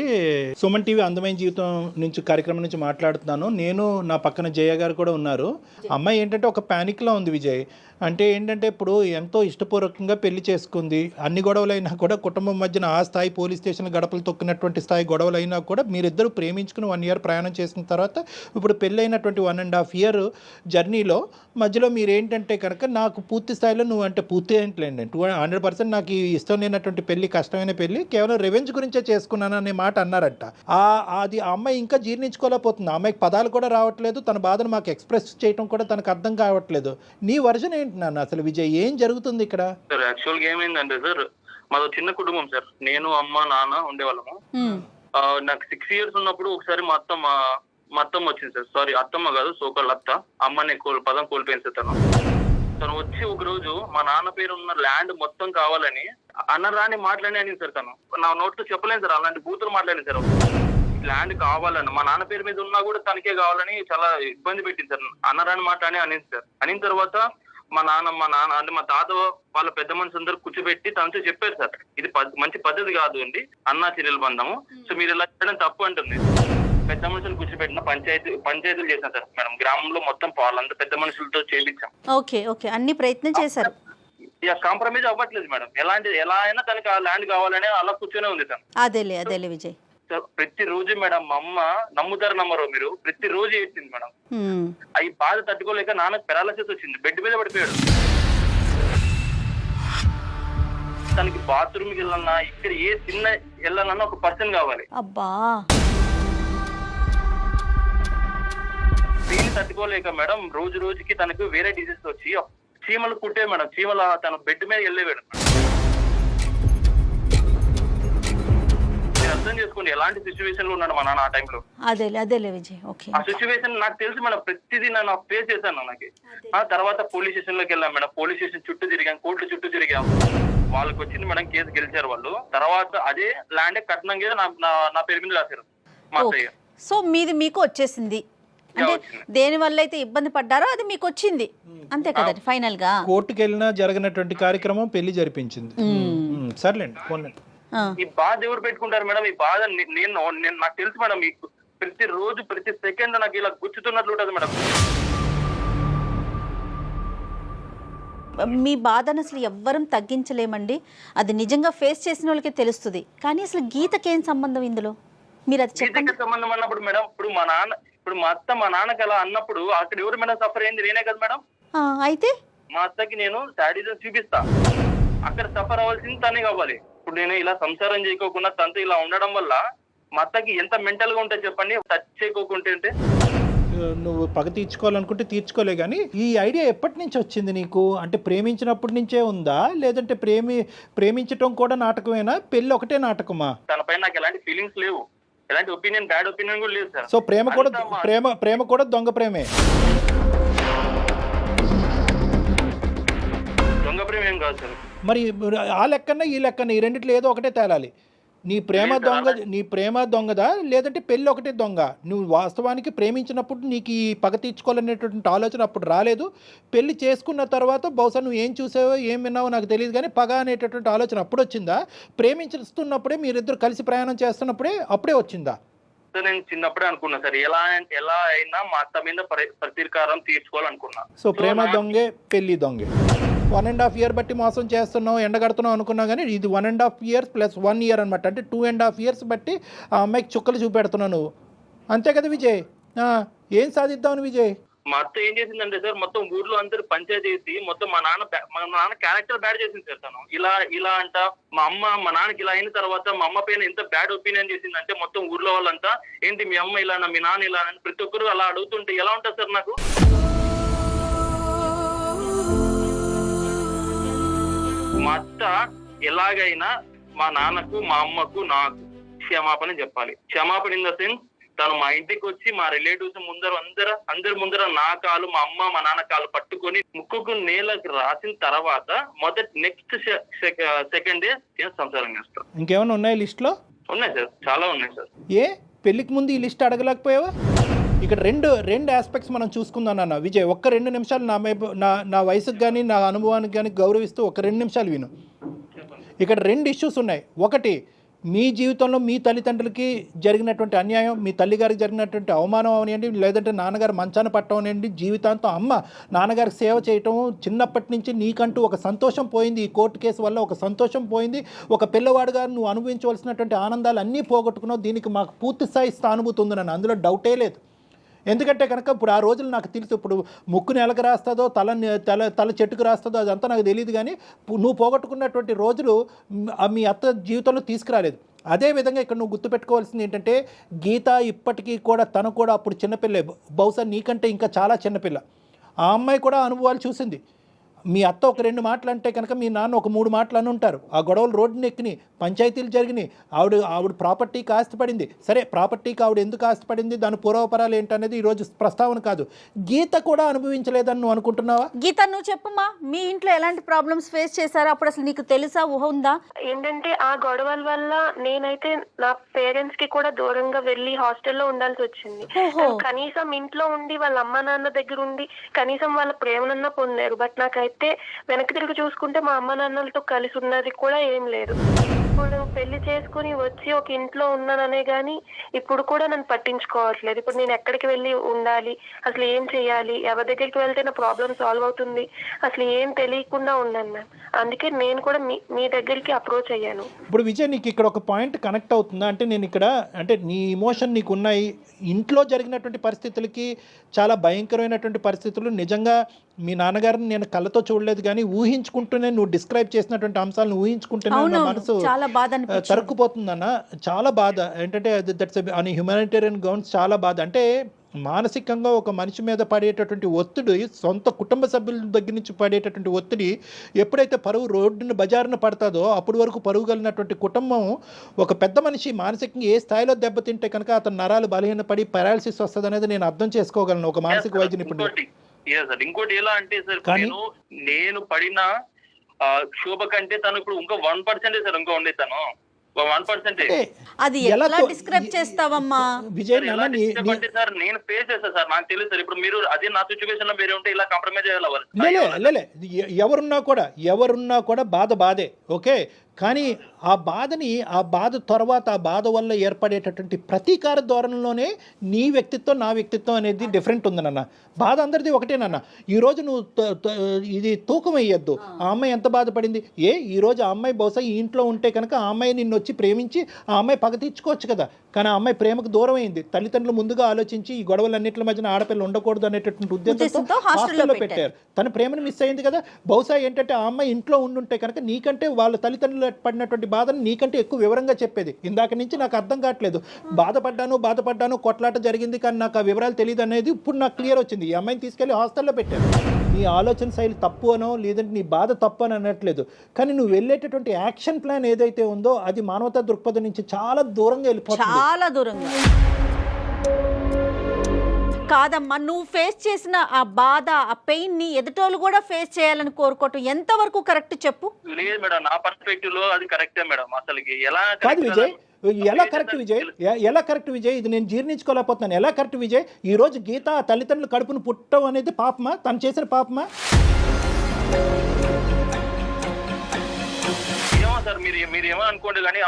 సుమన్ టీవీ అందమైన జీవితం నుంచి కార్యక్రమం నుంచి మాట్లాడుతున్నాను. నేను నా పక్కన జయ గారు కూడా ఉన్నారు. అమ్మాయి ఏంటంటే ఒక ప్యానిక్లో ఉంది విజయ్. అంటే ఏంటంటే ఇప్పుడు ఎంతో ఇష్టపూర్వకంగా పెళ్లి చేసుకుంది, అన్ని గొడవలైనా కూడా కుటుంబం మధ్యన ఆ స్థాయి పోలీస్ స్టేషన్ గడపలు తొక్కినటువంటి స్థాయి గొడవలైనా కూడా మీరిద్దరూ ప్రేమించుకుని 1 year ప్రయాణం చేసిన తర్వాత ఇప్పుడు పెళ్ళైనటువంటి 1.5 year జర్నీలో మధ్యలో మీరు ఏంటంటే కనుక నాకు పూర్తి స్థాయిలో నువ్వు అంటే పూర్తి ఏంటండి 100% నాకు ఇష్టం లేనటువంటి పెళ్లి, కష్టమైన పెళ్లి, కేవలం రెవెంజ్ గురించే చేసుకున్నాను అనే మాట అన్నారంట. అది ఆ అమ్మాయి ఇంకా జీర్ణించుకోలేకపోతుంది. ఆ అమ్మాయికి పదాలు కూడా రావట్లేదు, తన బాధను మాకు ఎక్స్ప్రెస్ చేయడం కూడా తనకు అర్థం కావట్లేదు. నీ వర్జన్ ఏంటి నాన్న అసలు? విజయ్, ఏం జరుగుతుంది ఇక్కడ? సార్ యాక్చువల్గా ఏమైందంటే సార్, మాది చిన్న కుటుంబం సార్. నేను అమ్మ నాన్న ఉండేవాళ్ళము. నాకు 6 years ఉన్నప్పుడు ఒకసారి మా అత్తమ్మ వచ్చింది సార్. సారీ, అత్తమ్మ కాదు, సోకల్ అత్త. అమ్మని పదం కోల్పోయింది సార్. తను వచ్చి ఒక రోజు మా నాన్న పేరు ఉన్న ల్యాండ్ మొత్తం కావాలని అన్నరాని మాట్లాడి సార్. తను నా నోట్తో చెప్పలేను సార్, అలాంటి బూతులు మాట్లాడింది సార్. ల్యాండ్ కావాలని మా నాన్న పేరు మీద ఉన్నా కూడా తనకే కావాలని చాలా ఇబ్బంది పెట్టింది సార్. అన్నరాని మాట్లాడి అనింది సార్. అనిన తర్వాత మా నాన్న అంటే మా తాత వాళ్ళ పెద్ద మనుషులు అందరూ కూర్చోబెట్టి తనతో చెప్పారు సార్, ఇది మంచి పద్ధతి కాదు అండి, అన్నా చెల్లెలు బంధము, సో మీరు ఇలా చేయడం తప్పు అంటుంది. పెద్ద మనుషులు కూర్చోబెట్టిన పంచాయతీలు చేశాం సార్ మేడం. గ్రామంలో మొత్తం వాళ్ళంతా పెద్ద మనుషులతో చేయించాం. ఓకే అన్ని ప్రయత్నం చేశారు. ఇక కాంప్రమైజ్ అవ్వట్లేదు మేడం. ఎలా అయినా తనకి ఆ ల్యాండ్ కావాలని అలా కూర్చొనే ఉంది సార్. అదేలే విజయ్. ప్రతి రోజు మేడం మా అమ్మ, నమ్మరో మీరు, ప్రతి రోజు ఏడ్చింది మేడం. అవి బాధ తట్టుకోలేక నాన్నకు పెరాలసిస్ వచ్చింది, బెడ్ మీద పడిపోయాడు. తనకి బాత్రూమ్కి వెళ్ళాలన్నా, ఇక్కడ ఏ చిన్న వెళ్ళాలన్నా ఒక పర్సన్ కావాలి. అబ్బా, దీన్ని తట్టుకోలేక మేడం రోజు రోజుకి తనకు వేరే డిసీజ్ వచ్చి చీమలు కుట్టే మేడం. చీమల తన బెడ్ మీద వెళ్ళేవాడు. అర్థం చేసుకోండి ఎలాంటి సిచ్యువేషన్ లో ఉన్నాడు మా నాన్న ఆ టైంలో. అదేలే విజయ్. ఓకే, ఆ సిచ్యువేషన్ నాకు తెలుసు మేడం. ప్రతిదీ నేను ఫేస్ చేశాను. నాకు ఆ తర్వాత పోలీస్ స్టేషన్ లోకి వెళ్ళాం మేడం. పోలీస్ స్టేషన్ చుట్టూ తిరిగాం, కోర్టు చుట్టూ తిరిగాం. వాళ్ళకి వచ్చింది మేడం, కేసు గెలిచారు వాళ్ళు. తర్వాత అదే ల్యాండ్ కట్నం మీద నా పేరు మీద రాశారు మా అత్తయ్య. సో మీది మీకు వచ్చేసింది, అంటే దేని వల్ల అయితే ఇబ్బంది పడ్డారో అది మీకు వచ్చింది, అంతే కదండి. ఫైనల్ గా కోర్టుకు వెళ్ళినా జరగనటువంటి కార్యక్రమం పెళ్లి జరిపించింది. సర్లేండి. ఈ బాధ ఎవరు పెట్టుకుంటారు మేడం? ఈ బాధ నేను నాకు తెలుసు మేడం. మీకు ప్రతి రోజు ప్రతి సెకండ్ నాకు ఇలా గుచ్చుతున్నట్లు ఉంటుంది మేడం. మీ బాధను అసలు ఎవ్వరం తగ్గించలేమండి. అది నిజంగా ఫేస్ చేసిన వాళ్ళకే తెలుస్తుంది. కానీ అసలు గీతకేం సంబంధం ఇందులో? మీరు అది మీ చెప్పండి. దగ్గర సంబంధం అన్నప్పుడు మేడం, ఇప్పుడు మా అత్త మా నాన్నకి అలా అన్నప్పుడు అక్కడ ఎవరు మేడం సఫర్ అయింది? నేనే కదా మేడం. అయితే మా అత్తకి నేను శాడిజం చూపిస్తా, అక్కడ సఫర్ అవ్వాల్సింది తనే కావాలి. ఇప్పుడు నేను ఇలా సంసారం చేయకోకుండా తనతో ఇలా ఉండడం వల్ల మా అత్తకి ఎంత మెంటల్ గా ఉంటుంది చెప్పండి, టచ్ చేయకోకుంటే. నువ్వు పగ తీర్చుకోవాలనుకుంటే తీర్చుకోలే, కానీ ఈ ఐడియా ఎప్పటి నుంచి వచ్చింది నీకు? అంటే ప్రేమించినప్పటి నుంచే ఉందా, లేదంటే ప్రేమించటం కూడా నాటకమేనా, పెళ్ళి ఒకటే నాటకమా? తనపై నాకు ఎలాంటి ఫీలింగ్స్ లేవు, ఎలాంటి ఒపీనియన్, బ్యాడ్ ఒపీనియన్ కూడా లేదు సార్. సో ప్రేమ కూడా దొంగ ప్రేమే. దొంగ ప్రేమ ఏం కాదు సార్. మరి ఆ లెక్కన ఈ లెక్కన ఈ రెండిట్లో ఏదో ఒకటే తేలాలి. నీ ప్రేమ దొంగదా, లేదంటే పెళ్ళి ఒకటే దొంగ? నువ్వు వాస్తవానికి ప్రేమించినప్పుడు నీకు ఈ పగ తీర్చుకోవాలనేటువంటి ఆలోచన అప్పుడు రాలేదు. పెళ్లి చేసుకున్న తర్వాత బహుశా నువ్వు ఏం చూసావో ఏం విన్నావో నాకు తెలియదు, కానీ పగ అనేటటువంటి ఆలోచన అప్పుడు వచ్చిందా? ప్రేమించుతున్నప్పుడే మీరిద్దరు కలిసి ప్రయాణం చేస్తున్నప్పుడే అప్పుడే వచ్చిందా? నేను చిన్నప్పుడే అనుకున్నా సార్, ఎలా అయినా మా అత్త మీద ప్రతీకారం తీర్చుకోవాలనుకున్నా. సో ప్రేమ దొంగే, పెళ్లి దొంగే. 1.5 years బట్టి మోసం చేస్తున్నావు, ఎండగడుతున్నావు అనుకున్నా, కానీ ఇది 1.5 years + 1 year అనమాట. అంటే 2.5 years బట్టి ఆ అమ్మాయికి చుక్కలు చూపెడుతున్నావు నువ్వు, అంతే కదా విజయ్? ఏం సాధిద్దామని విజయ్? మా అత్త ఏం చేసిందంటే సార్, మొత్తం ఊర్లో అందరూ పంచాయతీ చేసి మొత్తం మా నాన్న క్యారెక్టర్ బ్యాడ్ చేసింది సార్. తను ఇలా అంట మా నాన్నకి ఇలా అయిన తర్వాత మా అమ్మ పైన ఎంత బ్యాడ్ ఒపీనియన్ చేసిందంటే మొత్తం ఊర్లో వాళ్ళంతా ఏంటి మీ అమ్మ ఇలా, మీ నాన్న ఇలా అని ప్రతి ఒక్కరు అలా అడుగుతుంటే ఎలా ఉంటుంది సార్ నాకు? మా అత్త ఎలాగైనా మా నాన్నకు, మా అమ్మకు, నాకు క్షమాపణ చెప్పాలి. క్షమాపణ ఇన్ ద సెన్స్, తను మా ఇంటికి వచ్చి మా రిలేటివ్స్ అందరి ముందర నా కాలు, మా అమ్మ మా నాన్న కాలు పట్టుకొని ముక్కుకు నేలకు రాసిన తర్వాత నెక్స్ట్ సెకండ్ డే నేను సంసారం చేస్తాను. ఇంకేమైనా ఉన్నాయి లిస్ట్ లో? ఉన్నాయి సార్, చాలా ఉన్నాయి సార్. ఏ పెళ్లికి ముందు ఈ లిస్ట్ అడగలేకపోయావా? ఇక్కడ రెండు ఆస్పెక్ట్స్ మనం చూసుకుందాం అన్న విజయ్. ఒక్క 2 నిమిషాలు నా వయసుకు కానీ నా అనుభవానికి కానీ గౌరవిస్తూ ఒక 2 నిమిషాలు విను. ఇక్కడ 2 ఇష్యూస్ ఉన్నాయి. ఒకటి, మీ జీవితంలో మీ తల్లిదండ్రులకి జరిగినటువంటి అన్యాయం, మీ తల్లిగారికి జరిగినటువంటి అవమానం అవనివ్వండి, లేదంటే నాన్నగారు మంచాన పట్టడం అనివ్వండి, జీవితాంతం అమ్మ నాన్నగారికి సేవ చేయటం, చిన్నప్పటి నుంచి నీకంటూ ఒక సంతోషం పోయింది, ఈ కోర్టు కేసు వల్ల ఒక సంతోషం పోయింది, ఒక పిల్లవాడుగా నువ్వు అనుభవించవలసినటువంటి ఆనందాలు అన్నీ పోగొట్టుకున్నావు. దీనికి మాకు పూర్తి స్థాయి సానుభూతి ఉంది నన్ను, అందులో డౌటే లేదు. ఎందుకంటే కనుక ఇప్పుడు ఆ రోజులు నాకు తెలుసు. ఇప్పుడు ముక్కు నెలకు రాస్తుందో తల చెట్టుకు రాస్తుందో అదంతా నాకు తెలియదు, కానీ నువ్వు పోగొట్టుకున్నటువంటి రోజులు మీ అత్త జీవితంలో తీసుకురాలేదు. అదేవిధంగా ఇక్కడ నువ్వు గుర్తుపెట్టుకోవాల్సింది ఏంటంటే, గీత ఇప్పటికీ కూడా తను కూడా అప్పుడు చిన్నపిల్లే, బహుశా నీకంటే ఇంకా చాలా చిన్నపిల్ల. ఆ అమ్మాయి కూడా అనుభవాలు చూసింది. మీ అత్త ఒక 2 మాటలు అంటే కనుక మీ నాన్న ఒక 3 మాటలు అని ఉంటారు. ఆ గొడవలు రోడ్డుని ఎక్కినాయి, పంచాయతీలు జరిగినాయి, ఆవిడ ప్రాపర్టీకి ఆస్తిపడింది. సరే, ప్రాపర్టీకి ఆవిడ ఎందుకు ఆస్తిపడింది, దాని పూర్వపరాలు ఏంటనేది ఈరోజు ప్రస్తావన కాదు. గీత కూడా అనుభవించలేదని నువ్వు అనుకుంటున్నావా? గీత, నువ్వు చెప్పమ్మా, మీ ఇంట్లో ఎలాంటి ప్రాబ్లమ్స్ ఫేస్ చేశారో అప్పుడు అసలు నీకు తెలుసా, ఊహ ఉందా? ఏంటంటే ఆ గొడవల వల్ల నేనైతే నా పేరెంట్స్ కి కూడా దూరంగా వెళ్లి హాస్టల్లో ఉండాల్సి వచ్చింది. కనీసం ఇంట్లో ఉండి వాళ్ళ అమ్మ నాన్న దగ్గర ఉండి కనీసం వాళ్ళ ప్రేమనన్నా పొందారు. బట్ నాకైతే వెనక్కి తిరిగి చూసుకుంటే మా అమ్మ నాన్నలతో కలిసి ఉన్నది కూడా ఏం లేదు. ఇప్పుడు పెళ్లి చేసుకుని వచ్చి ఒక ఇంట్లో ఉన్నాననే గానీ ఇప్పుడు కూడా నన్ను పట్టించుకోవట్లేదు. ఇప్పుడు నేను ఎక్కడికి వెళ్ళి ఉండాలి, అసలు ఏం చెయ్యాలి, ఎవరి దగ్గరికి వెళ్తే నా ప్రాబ్లం సాల్వ్ అవుతుంది, అసలు ఏం తెలియకుండా ఉన్నాను మ్యామ్. అందుకే నేను కూడా మీ దగ్గరికి అప్రోచ్ అయ్యాను. ఇప్పుడు విజయ్, నీకు ఇక్కడ ఒక పాయింట్ కనెక్ట్ అవుతుందా? అంటే నేను ఇక్కడ అంటే నీ ఇమోషన్ నీకు ఉన్నాయి, ఇంట్లో జరిగినటువంటి పరిస్థితులకి చాలా భయంకరమైనటువంటి పరిస్థితులు. నిజంగా మీ నాన్నగారిని నేను కళ్ళతో చూడలేదు, కానీ ఊహించుకుంటూనే నువ్వు డిస్క్రైబ్ చేసినటువంటి అంశాలను ఊహించుకుంటూనే నా మనసు తరుక్కుపోతుందన్న. చాలా బాధ. ఏంటంటే దట్స్ ఆన్ హ్యూమానిటేరియన్ గ్రౌండ్స్ చాలా బాధ. అంటే మానసికంగా ఒక మనిషి మీద పడేటటువంటి ఒత్తిడి, సొంత కుటుంబ సభ్యుల దగ్గర నుంచి పడేటటువంటి ఒత్తిడి ఎప్పుడైతే రోడ్డున బజారున పడతాదో అప్పటి వరకు పరుగు కలిగినటువంటి కుటుంబం, ఒక పెద్ద మనిషి మానసికంగా ఏ స్థాయిలో దెబ్బతింటే కనుక అతని నరాలు బలహీనపడి పారాలిసిస్ వస్తుంది అనేది నేను అర్థం చేసుకోగలను ఒక మానసిక వైద్య నిపుణుడు. ఇంకోటి ఎలా అంటే సార్, నేను పడిన శోభ కంటే తను ఇప్పుడు ఇంకా 1% సార్ ఇంకా ఉండే, తను 1%. అది ఎలా డిస్క్రైబ్ చేస్తావమ్మా విజయ్? సార్ నేను ఫేస్ చేస్తాను సార్, నాకు తెలుసు సార్. ఇప్పుడు మీరు అదే నా సిచ్యువేషన్ లో వేరే ఉంటే ఇలా కాంప్రమైజ్ అయ్యేవారు. ఎవరున్నా కూడా బాధే. ఓకే, కానీ ఆ బాధ తర్వాత ఆ బాధ వల్ల ఏర్పడేటటువంటి ప్రతీకార ధోరణిలోనే నీ వ్యక్తిత్వం నా వ్యక్తిత్వం అనేది డిఫరెంట్ ఉంది నాన్న. బాధ అందరిది ఒకటేనన్న. ఈరోజు నువ్వు ఇది తూకం వేయద్దు. ఆ అమ్మాయి ఎంత బాధపడింది, ఈరోజు ఆ అమ్మాయి బహుశా ఈ ఇంట్లో ఉంటే కనుక ఆ అమ్మాయి నిన్ను వచ్చి ప్రేమించి ఆ అమ్మాయి పగ తీర్చుకోవచ్చు కదా. కానీ ఆ అమ్మాయి ప్రేమకు దూరం అయింది. తల్లిదండ్రులు ముందుగా ఆలోచించి ఈ గొడవలన్నింటి మధ్యన ఆడపిల్ల ఉండకూడదు అనేటటువంటి ఉద్దేశంతో హాస్టల్లో పెట్టారు. తన ప్రేమను మిస్ అయింది కదా. బహుశా ఏంటంటే ఆ అమ్మాయి ఇంట్లో ఉండుంటే కనుక నీకంటే వాళ్ళ తల్లిదండ్రులు పడినటువంటి బాధను నీకంటే ఎక్కువ వివరంగా చెప్పేది. ఇందాక నుంచి నాకు అర్థం కావట్లేదు. బాధపడ్డాను, కొట్లాట జరిగింది కానీ నాకు ఆ వివరాలు తెలియదు అనేది ఇప్పుడు నాకు క్లియర్ వచ్చింది. ఈ అమ్మాయిని తీసుకెళ్లి హాస్టల్లో పెట్టారు. నీ ఆలోచన శైలి తప్పు అనో లేదంటే నీ బాధ తప్పు అని అనట్లేదు. కానీ నువ్వు వెళ్ళేటటువంటి యాక్షన్ ప్లాన్ ఏదైతే ఉందో అది మానవతా దృక్పథం నుంచి చాలా దూరంగా వెళ్ళిపోతుంది. చాలా దూరంగా కాదమ్మా, నువ్వు ఫేస్ చేసిన ఆ బాధ, ఆ పెయిన్ ని ఎదుటోళ్ళు కూడా ఫేస్ చేయాలని కోరుకోవటం ఎంతవరకు కరెక్ట్ చెప్పు? లేదు మేడం, నా పర్స్పెక్టివ్ లో అది కరెక్టే మేడం. అసలు ఎలా కాదు విజయ్, ఎలా కరెక్ట్ విజయ్ ఇది నేను జీర్ణించుకోలేకపోతున్నాను. ఎలా కరెక్ట్ విజయ్? ఈ రోజు గీత తల్లిదండ్రులు కడుపును పుట్టడం అనేది పాపమా? తను చేసిన పాపమా?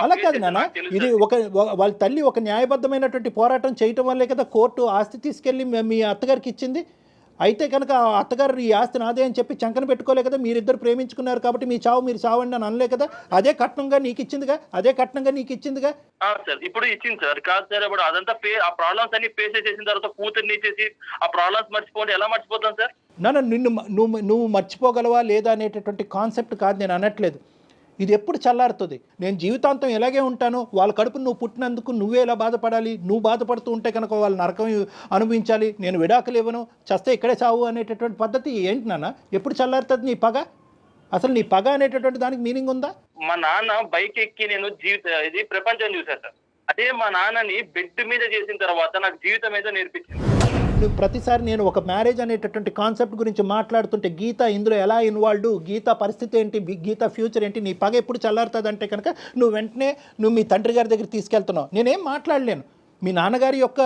అలా కాదు నాన్న, ఇది వాళ్ళ తల్లి ఒక న్యాయబద్ధమైనటువంటి పోరాటం చేయటం వల్లే కదా కోర్టు ఆస్తి తీసుకెళ్లి మీ అత్తగారికి ఇచ్చింది. అయితే కనుక ఆ అత్తగారు ఈ ఆస్తి నాదే అని చెప్పి చంకన పెట్టుకోలే కదా. మీరిద్దరు ప్రేమించుకున్నారు కాబట్టి మీ చావు మీరు చావండి అని అనలే కదా. అదే కట్నంగా నీకు ఇచ్చిందిగా. సార్ ఇప్పుడు ఇచ్చింది సార్. కాదు సార్, ఇప్పుడు అదంతా ఆ ప్రాబ్లమ్స్ అన్ని ఫేస్ చేసిన తర్వాత కూతుర్ని ఇచ్చేసి ఆ ప్రాబ్లమ్స్ మర్చిపోతే ఎలా మర్చిపోతాం సార్? నువ్వు మర్చిపోగలవా లేదా అనేటటువంటి కాన్సెప్ట్ కాదు నేను అనట్లేదు. ఇది ఎప్పుడు చల్లారుతుంది? నేను జీవితాంతం ఎలాగే ఉంటాను. వాళ్ళ కడుపు నువ్వు పుట్టినందుకు నువ్వే ఎలా బాధపడాలి? నువ్వు బాధపడుతూ ఉంటే కనుక వాళ్ళు నరకం అనుభవించాలి. నేను విడాకులు ఇవ్వను, చస్తే ఇక్కడే చావు అనేటటువంటి పద్ధతి ఏంటి నాన్న? ఎప్పుడు చల్లారుతుంది నీ పగ? అసలు నీ పగ అనేటటువంటి దానికి మీనింగ్ ఉందా? మా నాన్న బైక్ ఎక్కి నేను ఇది ప్రపంచం చూసాను సార్. అదే మా నాన్నని బెడ్ మీద చేసిన తర్వాత నాకు జీవితం ఏదో నేర్పించింది. ప్రతిసారి నేను ఒక మ్యారేజ్ అనేటటువంటి కాన్సెప్ట్ గురించి మాట్లాడుతుంటే గీత ఇందులో ఎలా ఇన్వాల్వ్డ్, గీత పరిస్థితి ఏంటి, గీత ఫ్యూచర్ ఏంటి, నీ పగ ఎప్పుడు చల్లారుతుంది అంటే కనుక నువ్వు మీ తండ్రి గారి దగ్గర తీసుకెళ్తున్నావు. నేనేం మాట్లాడలేను. మీ నాన్నగారి యొక్క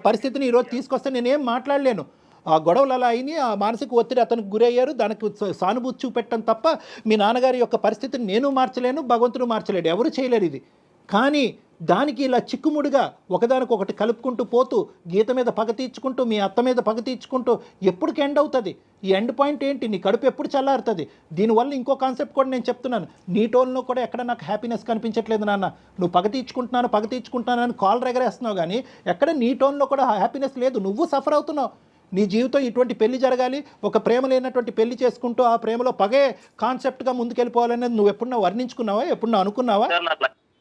పరిస్థితిని ఈరోజు తీసుకొస్తే నేనేం మాట్లాడలేను. ఆ గొడవలు అలా అయినాయి, ఆ మానసిక ఒత్తిడి అతనికి గురయ్యారు, దానికి సానుభూతి చూపెట్టడం తప్ప మీ నాన్నగారి యొక్క పరిస్థితిని నేను మార్చలేను, భగవంతుడు మార్చలేడు, ఎవరు చేయలేరు ఇది. కానీ దానికి ఇలా చిక్కుముడిగా ఒకదానికొకటి కలుపుకుంటూ పోతూ గీత మీద పగ తీర్చుకుంటూ మీ అత్త మీద పగ తీర్చుకుంటూ ఎప్పటికి ఎండ్ అవుతుంది? ఈ ఎండ్ పాయింట్ ఏంటి? నీ కడుపు ఎప్పుడు చల్లారుతుంది? దీనివల్ల ఇంకో కాన్సెప్ట్ కూడా నేను చెప్తున్నాను. నీ టోన్లో కూడా ఎక్కడ నాకు హ్యాపీనెస్ కనిపించట్లేదు నాన్న. నువ్వు పగ తీర్చుకుంటున్నాను అని కాల్ ఎగరేస్తున్నావు కానీ ఎక్కడ నీ టోన్లో కూడా హ్యాపీనెస్ లేదు. నువ్వు సఫర్ అవుతున్నావు. నీ జీవితం ఇటువంటి పెళ్లి జరగాలి, ఒక ప్రేమ లేనటువంటి పెళ్లి చేసుకుంటూ ఆ ప్రేమలో పగే కాన్సెప్ట్గా ముందుకెళ్ళిపోవాలనేది నువ్వు ఎప్పుడన్నా వర్ణించుకున్నావా? ఎప్పుడన్నా అనుకున్నావా?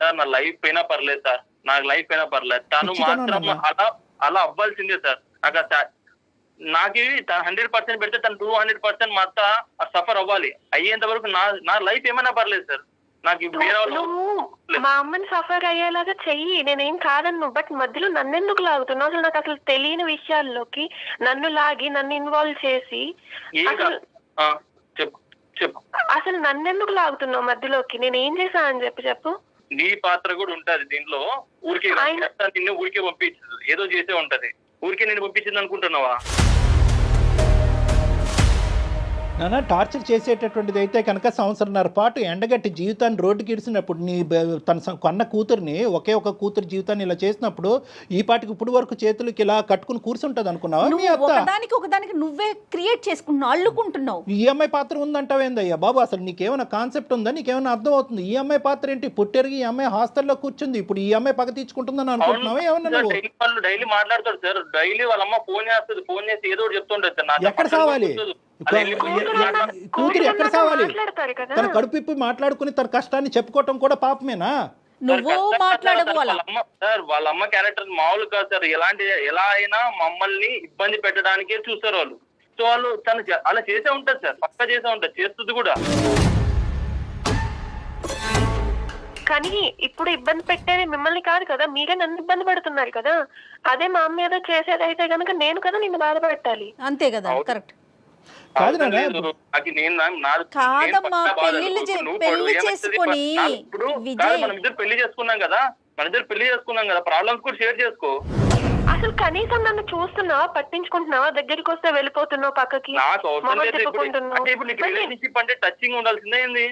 సార్ నా లైఫ్ అయినా పర్లేదు సార్, నాకు లైఫ్ అయినా పర్లేదు. తను మాత్రం అలా అవ్వాల్సిందే సార్. నాకు 100% పెడితే తను 200% మా అత్త సఫర్ అవ్వాలి. అయ్యేంత వరకు నా లైఫ్ ఏమైనా పర్లేదు సార్. నాకు మా అమ్మని సఫర్ అయ్యేలాగా చెయ్యి, నేనేం కాదన్ను. బట్ మధ్యలో నన్ను ఎందుకు లాగుతున్నావు? అసలు నాకు అసలు తెలియని విషయాల్లోకి నన్ను లాగి నన్ను ఇన్వాల్వ్ చేసి చెప్పు అసలు నన్నెందుకు లాగుతున్నావు మధ్యలోకి? నేనేం చేశానని చెప్పు. నీ పాత్ర కూడా ఉంటది దీంట్లో. నిన్ను ఊరికే పంపించదు, ఏదో చేసే ఉంటది. ఊరికే నేను పంపించింది అనుకుంటున్నావా? నాన్న టార్చర్ చేసేటటువంటిది అయితే కనుక 1.5 సంవత్సరాల పాటు ఎండగట్టి జీవితాన్ని రోడ్డుకి ఇడిసినప్పుడు తన కొన్న కూతుర్ని, ఒకే ఒక కూతురు జీవితాన్ని ఇలా చేసినప్పుడు ఈ పాటికి ఇప్పుడు వరకు చేతులకి ఇలా కట్టుకుని కూర్చుంటది అనుకున్నావా? ఒకదానికి నువ్వే క్రియేట్ చేసుకుంటున్నావు, అల్లుకుంటున్నావు. ఈ అమ్మాయి పాత్ర ఉందంటావేందయ్యా బాబు? అసలు నీకేమైనా కాన్సెప్ట్ ఉందా? నీకేమైనా అర్థం అవుతుంది? ఈ అమ్మాయి పాత్ర ఏంటి? పుట్టెరిగి ఈ అమ్మాయి హాస్టల్లో కూర్చుంది, ఇప్పుడు ఈ అమ్మాయి పగ తీర్చుకుంటుందని అనుకుంటున్నావా? ఏమన్నా డైలీ మాట్లాడతాడు సార్. డైలీ వాళ్ళ అమ్మ ఫోన్ చేస్తుంది, ఫోన్ చేసి ఏదో చెప్తుంటది. ఎక్కడ సావాలి కూతురు? ఎక్కడ సావాలి? తన కడుపు ఇప్పి మాట్లాడుకుని తన కష్టాన్ని చెప్పుకోవటం కూడా పాపమేనా? వాళ్ళ అమ్మ క్యారెక్టర్ మామూలు కాదు సార్. ఎలా అయినా మమ్మల్ని ఇబ్బంది పెట్టడానికే చూస్తారు వాళ్ళు. సో వాళ్ళు తను అలా చేసే ఉంటది సార్, పక్క చేసే ఉంటది, చేస్తుంది కూడా. కానీ ఇప్పుడు ఇబ్బంది పెట్టేది మిమ్మల్ని కాదు కదా, మీరే నన్ను ఇబ్బంది పెడుతున్నారు కదా. అదే మా అమ్మ ఏదో చేసేది అయితే కనుక నేను కదా నిన్ను బాధపెట్టాలి. అంతే కదా, కరెక్ట్. కాదమ్మా, పెళ్లి చేసుకుని మనం ఇద్దరు పెళ్లి చేసుకున్నాం కదా, ప్రాబ్లమ్స్ కూడా షేర్ చేసుకో. అసలు కనీసం నన్ను చూస్తున్నావా, పట్టించుకుంటున్నావా? దగ్గరికి వస్తే వెళ్ళిపోతున్నావు పక్కకి. నాకు అవసరం లేదు. ఇప్పుడు నీకు రిలేషన్షిప్ అంటే టచింగ్ ఉండాల్సిందే ఏంది?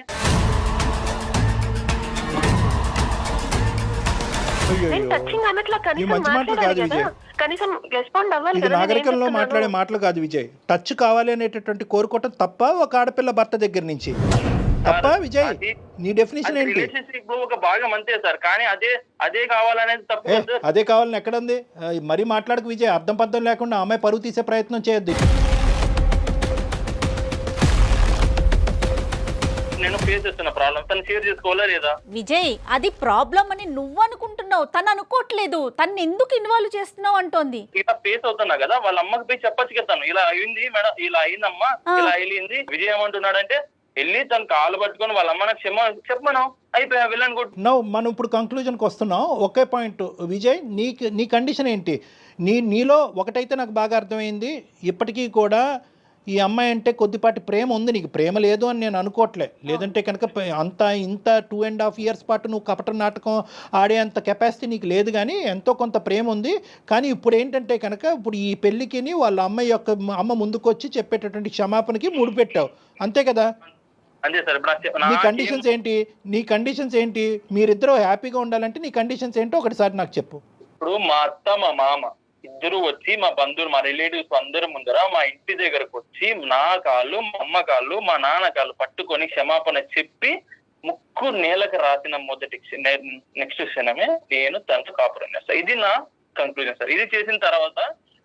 నేను టచింగ్ అన్నట్లా ఈ కనీసం మంచి మాటలు మాట్లాడాలి కాదు కదా, విజయ్. కనీసం రెస్పాండ్ అవ్వాలి ఇది కదా. నేను ఏం నాగరికంలో చెప్తున్నాను? మాట్లాడే మాటలు కాదు విజయ్. టచ్ కావాలి అనేటటువంటి కోరుకోవటం తప్ప ఒక ఆడపిల్ల భర్త దగ్గర నుంచి తప్ప విజయ్? నీ డెఫినేషన్ ఏంటి? రిలేషన్షిప్ ఒక భాగం అంతే సార్, కానీ అదే కావాలనేది తప్పు ఏ, కదా సార్. అదే కావాలని ఎక్కడుంది? మరీ మాట్లాడకు విజయ్. అర్థం పద్ధం లేకుండా ఆ అమ్మాయి పరువు తీసే ప్రయత్నం చేయొద్దు. నేను ఫేస్ చేస్తున్న ప్రాబ్లం తను షేర్ చేసుకోవాలా లేదా? విజయ్, అది ప్రాబ్లం అని నువ్వు అనుకుంటున్నావు, తను అనుకోవట్లేదు. తను ఎందుకు ఇన్వాల్వ్ చేస్తున్నావు అంటోంది. ఇలా ఫేస్ అవుతున్నా కదా, వాళ్ళ అమ్మకి పోయి చెప్పచ్చు కదా, తను ఇలా అయింది మేడం, ఇలా అయిందమ్మా, ఇలా అయింది. విజయ్ ఏమంటున్నాడంటే వెళ్ళి తను కాలు పట్టుకొని వాళ్ళ అమ్మ నాకు చెప్పమను, అయిపోయా వెళ్ళను కూడా. మనం ఇప్పుడు కంక్లూజన్కి వస్తున్నాం. ఒకే పాయింట్ విజయ్, నీ కండిషన్ ఏంటి? నీలో ఒకటైతే నాకు బాగా అర్థమైంది, ఇప్పటికీ కూడా ఈ అమ్మాయి అంటే కొద్దిపాటి ప్రేమ ఉంది నీకు. ప్రేమ లేదు అని నేను అనుకోవట్లే. లేదంటే కనుక ఇంత 2.5 years పాటు నువ్వు కపట నాటకం ఆడే అంత కెపాసిటీ నీకు లేదు, కానీ ఎంతో కొంత ప్రేమ ఉంది. కానీ ఇప్పుడు ఏంటంటే కనుక ఇప్పుడు ఈ పెళ్ళికి వాళ్ళ అమ్మాయి యొక్క అమ్మ ముందుకొచ్చి చెప్పేటటువంటి క్షమాపణకి ముడిపెట్టావు, అంతే కదా? అంతే సార్. ఇప్పుడు నీ కండిషన్స్ ఏంటి? మీరిద్దరూ హ్యాపీగా ఉండాలంటే నీ కండిషన్స్ ఏంటో ఒకటిసారి నాకు చెప్పు. ఇప్పుడు మా అత్త మా మామ ఇద్దరు వచ్చి మా బంధువులు మా రిలేటివ్స్ అందరి ముందర మా ఇంటి దగ్గరకు వచ్చి నా కాళ్ళు, మా అమ్మ కాళ్ళు, మా నాన్న కాళ్ళు పట్టుకొని క్షమాపణ చెప్పి ముక్కు నేలకు రాసిన మొదటి నెక్స్ట్ క్షణమే నేను తనతో కాపురం చేస్తా. ఇది నా కంక్లూజన్ సార్. ఇది చేసిన తర్వాత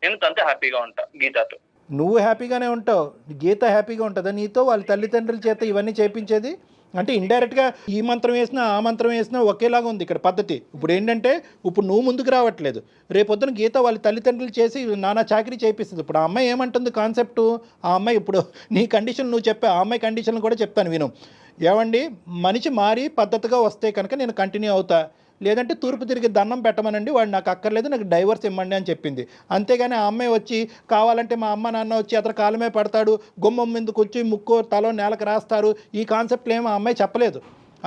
నేను తనతో హ్యాపీగా ఉంటా, గీతతో. నువ్వు హ్యాపీగానే ఉంటావు, గీత హ్యాపీగా ఉంటుందా నీతో? వాళ్ళ తల్లిదండ్రుల చేత ఇవన్నీ చేయించేది అంటే ఇండైరెక్ట్గా ఈ మంత్రం వేసినా ఆ మంత్రం వేసినా ఒకేలాగా ఉంది ఇక్కడ పద్ధతి. ఇప్పుడు ఏంటంటే ఇప్పుడు నువ్వు ముందుకు రావట్లేదు, రేపొద్దున గీత వాళ్ళ తల్లిదండ్రులు చేసి నానా చాకరీ చేపిస్తుంది. ఇప్పుడు ఆ అమ్మాయి ఏమంటుంది కాన్సెప్టు? ఆ అమ్మాయి ఇప్పుడు నీ కండిషన్ నువ్వు చెప్పా, ఆ అమ్మాయి కండిషన్ కూడా చెప్తాను విను. ఏమండి, మనిషి మారి పద్ధతిగా వస్తే కనుక నేను కంటిన్యూ అవుతా, లేదంటే తూర్పు తిరిగి దండం పెట్టమనండి, వాడు నాకు అక్కర్లేదు, నాకు డైవర్స్ ఇవ్వండి అని చెప్పింది. అంతేగాని ఆ అమ్మాయి వచ్చి కావాలంటే మా అమ్మ నాన్న వచ్చి అతను కాలమే పడతాడు, గుమ్మం మీదకి వచ్చి ముక్కు తలో నేలకు రాస్తారు, ఈ కాన్సెప్ట్లు ఏమో ఆ అమ్మాయి చెప్పలేదు.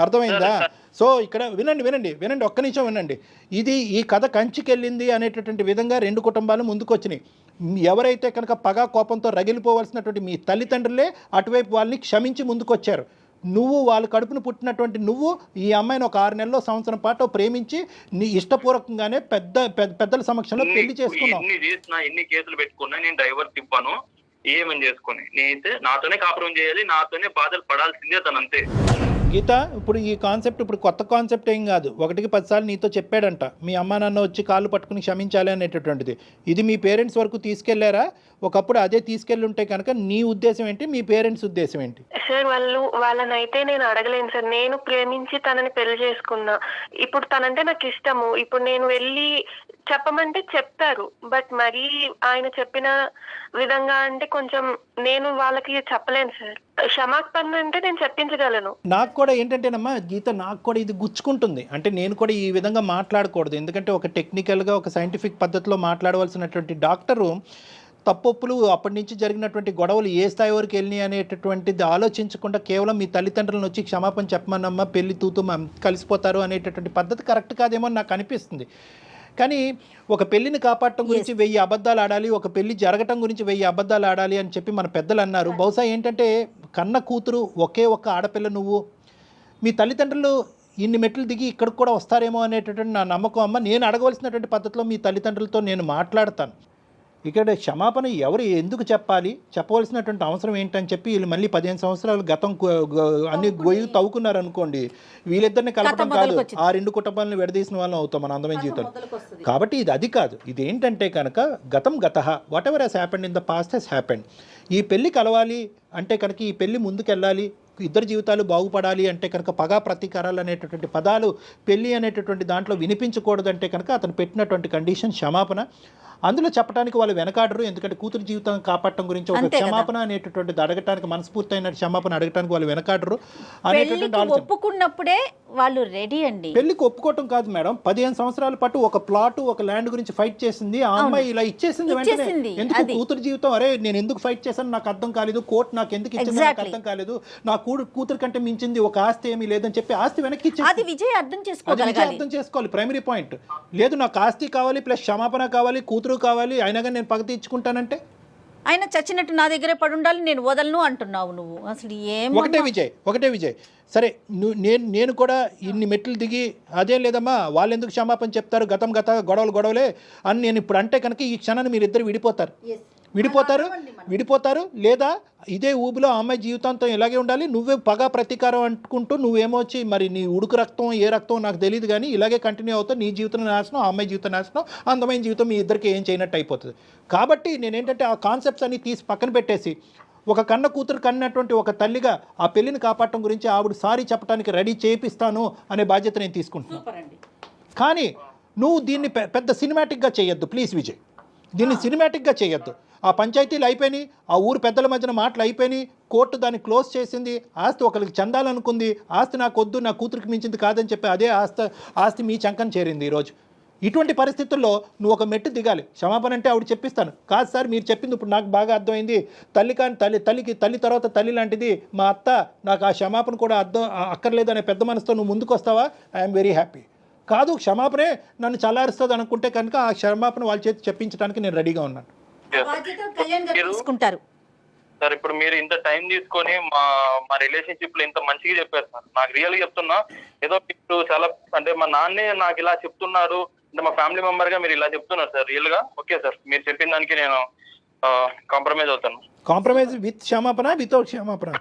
అర్థమైందా? సో ఇక్కడ వినండి ఒక్క నిమిషం వినండి. ఈ కథ కంచికెళ్ళింది అనేటటువంటి విధంగా రెండు కుటుంబాలు ముందుకు వచ్చినాయి. ఎవరైతే కనుక పగా కోపంతో రగిలిపోవాల్సినటువంటి మీ తల్లిదండ్రులే అటువైపు వాళ్ళని క్షమించి ముందుకు వచ్చారు. నువ్వు వాళ్ళ కడుపును పుట్టినటువంటి నువ్వు ఈ అమ్మాయిని ఒక 6 నెలల్లో సంవత్సరం పాటు ప్రేమించి నీ ఇష్టపూర్వకంగానే పెద్దల సమక్షంలో పెళ్లి చేసుకున్నావు. ఎన్ని కేసులు పెట్టుకున్నా నేను డైవర్స్ ఇవ్వను, ఏమని చేసుకుని నేనైతే నాతోనే కాపురం చేయాలి, నాతోనే బాధలు పడాల్సిందే తనంతే. గీత, ఇప్పుడు ఈ కాన్సెప్ట్ ఇప్పుడు కొత్త కాన్సెప్ట్ ఏం కాదు. 1కి 10 సార్లు నీతో చెప్పాడంట మీ అమ్మా నాన్న వచ్చి కాళ్ళు పట్టుకుని క్షమించాలి అనేటటువంటిది. ఇది మీ పేరెంట్స్ వరకు తీసుకెళ్లారా? ఒకప్పుడు అదే తీసుకెళ్ళి ఉంటే కనుక నీ ఉద్దేశం ఏంటి, మీ పేరెంట్స్ ఉద్దేశం ఏంటి? సార్ వాళ్ళనైతే నేను అడగలేను సార్. నేను ప్రేమించి తనని పెళ్లి చేసుకున్నా. ఇప్పుడు తనంటే నాకు ఇష్టము. ఇప్పుడు నేను వెళ్ళి చెప్పమంటే చెప్తారు, బట్ మరీ ఆయన చెప్పిన విధంగా అంటే కొంచెం నేను వాళ్ళకి చెప్పలేను సార్. క్షమాపణ అంటే నేను చెప్పించగలను. నాకు కూడా ఏంటంటేనమ్మా గీత, నాకు కూడా ఇది గుచ్చుకుంటుంది. అంటే నేను కూడా ఈ విధంగా మాట్లాడకూడదు, ఎందుకంటే ఒక టెక్నికల్గా ఒక సైంటిఫిక్ పద్ధతిలో మాట్లాడవలసినటువంటి డాక్టరు తప్పొప్పులు అప్పటి నుంచి జరిగినటువంటి గొడవలు ఏ స్థాయి వరకు వెళ్ళినాయి అనేటటువంటిది ఆలోచించకుండా కేవలం మీ తల్లిదండ్రులను వచ్చి క్షమాపణ చెప్పమన్నమ్మా పెళ్లి తూతూ కలిసిపోతారు అనేటటువంటి పద్ధతి కరెక్ట్ కాదేమో నాకు అనిపిస్తుంది. కానీ ఒక పెళ్లిని కాపాడటం గురించి 1000 అబద్ధాలు ఆడాలి, ఒక పెళ్లి జరగటం గురించి 1000 అబద్ధాలు ఆడాలి అని చెప్పి మన పెద్దలు అన్నారు. బహుశా ఏంటంటే కన్న కూతురు ఒకే ఒక్క ఆడపిల్ల నువ్వు, మీ తల్లిదండ్రులు ఇన్ని మెట్లు దిగి ఇక్కడికి కూడా వస్తారేమో అనేటటువంటి నా నమ్మకం. అమ్మ, నేను అడగవలసినటువంటి పద్ధతిలో మీ తల్లిదండ్రులతో నేను మాట్లాడతాను. ఇక్కడ క్షమాపణ ఎవరు ఎందుకు చెప్పాలి, చెప్పవలసినటువంటి అవసరం ఏంటని చెప్పి వీళ్ళు మళ్ళీ 15 సంవత్సరాలు గతం అన్ని గొయ్యి తవ్వుకున్నారు అనుకోండి, వీళ్ళిద్దరిని కలపడం కాదు, ఆ రెండు కుటుంబాలను విడదీసిన వాళ్ళం అవుతాం మన అందమైన జీవితంలో. కాబట్టి ఇది అది కాదు. ఇది ఏంటంటే కనుక గతం గతః, whatever has happened in the past has happened. ఈ పెళ్లి కలవాలి అంటే కనుక ఈ పెళ్లి ముందుకెళ్ళాలి, ఇద్దరు జీవితాలు బాగుపడాలి అంటే కనుక పగా ప్రతీకారాలు అనేటటువంటి పదాలు పెళ్లి అనేటటువంటి దాంట్లో వినిపించకూడదంటే కనుక అతను పెట్టినటువంటి కండిషన్ క్షమాపణ. అందులో చెప్పడానికి వాళ్ళు వెనకాడరు, ఎందుకంటే కూతురు జీవితం కాపాడటం గురించి ఒక క్షమాపణ అనేటటువంటిది అడగటానికి, మనస్ఫూర్తైన క్షమాపణ అడగటానికి వాళ్ళు వెనకాడరు అనేటటువంటి ఆలోచన. ఒప్పుకున్నప్పుడే వాళ్ళు రెడీ అండి. పెళ్లికి ఒప్పుకోవటం కాదు మేడం, 15 సంవత్సరాల పాటు ఒక ప్లాట్ ఒక ల్యాండ్ గురించి ఫైట్ చేసింది ఆ అమ్మాయి, ఇలా ఇచ్చేసింది వెంటనే. ఎందుకు కూతురు జీవితం, అరే నేను ఎందుకు ఫైట్ చేశాను నాకు అర్థం కాలేదు, కోర్టు నాకు ఎందుకు ఇచ్చింది నాకు అర్థం కాలేదు, నా కూతురు కంటే మించింది ఒక ఆస్తి ఏమీ లేదని చెప్పి ఆస్తి వెనక్కి ఇచ్చేసి అది విజయ్ అర్థం చేసుకోవాలి. ప్రైమరీ పాయింట్ లేదు, నాకు ఆస్తి కావాలి ప్లస్ క్షమాపణ కావాలి, కూతురు కావాలి, అయినా కానీ నేను పగ తీర్చుకుంటానంటే ఆయన చచ్చినట్టు నా దగ్గరే పడి ఉండాలి, నేను వదలను అంటున్నావు నువ్వు. అసలు ఏం ఒకటే విజయ్ సరే నేను కూడా ఇన్ని మెట్లు దిగి అదే లేదమ్మా వాళ్ళు ఎందుకు క్షమాపణ చెప్తారు, గతం గొడవలే అని నేను ఇప్పుడు అంటే కనుక ఈ క్షణాన్ని మీరిద్దరు విడిపోతారు లేదా ఇదే ఊబిలో ఆ అమ్మాయి జీవితాంతం ఇలాగే ఉండాలి, నువ్వే పగ ప్రతీకారం అనుకుంటూ నువ్వేమొచ్చి మరి నీ ఉడుకు రక్తం ఏ రక్తం నాకు తెలియదు కానీ ఇలాగే కంటిన్యూ అవుతావు, నీ జీవితం నాశనం, ఆ అమ్మాయి జీవితం నాశనం, అందమైన జీవితం మీ ఇద్దరికి ఏం చేయనట్టు అయిపోతుంది. కాబట్టి నేనేంటంటే ఆ కాన్సెప్ట్స్ అన్ని తీసి పక్కన పెట్టేసి ఒక కన్న కూతురు కన్నటువంటి ఒక తల్లిగా ఆ పెళ్లిని కాపాడటం గురించి ఆవిడ సారీ చెప్పడానికి రెడీ చేపిస్తాను అనే బాధ్యత నేను తీసుకుంటున్నాను. కానీ నువ్వు దీన్ని పెద్ద సినిమాటిక్గా చేయొద్దు ప్లీజ్ విజయ్, దీన్ని సినిమాటిక్గా చేయొద్దు. ఆ పంచాయతీలు అయిపోయినాయి, ఆ ఊరు పెద్దల మధ్యన మాటలు అయిపోయినాయి, కోర్టు దాన్ని క్లోజ్ చేసింది, ఆస్తి ఒకరికి చెందాలనుకుంది, ఆస్తి నాకు వద్దు నా కూతురికి మించింది కాదని చెప్పి అదే ఆస్తి మీ చంకని చేరింది ఈరోజు. ఇటువంటి పరిస్థితుల్లో నువ్వు ఒక మెట్టు దిగాలి. క్షమాపణ అంటే ఆవిడ చెప్పిస్తాను, కాదు సార్ మీరు చెప్పింది ఇప్పుడు నాకు బాగా అర్థమైంది, తల్లి తర్వాత తల్లి లాంటిది మా అత్త, నాకు ఆ క్షమాపణ కూడా అక్కర్లేదు అనే పెద్ద మనసుతో నువ్వు ముందుకు వస్తావా, ఐఎమ్ వెరీ హ్యాపీ. కాదు క్షమాపణే నన్ను చల్లారుస్తుంది అనుకుంటే కనుక ఆ క్షమాపణ వాళ్ళ చేతి చెప్పించడానికి నేను రెడీగా ఉన్నాను. తీసుకుంటారు సార్ ఇప్పుడు మీరు ఇంత టైం తీసుకొని మా రిలేషన్షిప్ లో ఇంత మంచిగా చెప్పారు సార్. నాకు రియల్ గా చెప్తున్నా, ఏదో ఇప్పుడు చాలా అంటే మా నాన్నే నాకు ఇలా చెప్తున్నారు అంటే మా ఫ్యామిలీ మెంబర్ గా మీరు ఇలా చెప్తున్నారు సార్. రియల్ గా ఓకే సార్, మీరు చెప్పిన దానికి నేను కాంప్రమైజ్ అవుతాను. కాంప్రమైజ్ విత్ క్షమాపణ వితౌట్ క్షమాపణ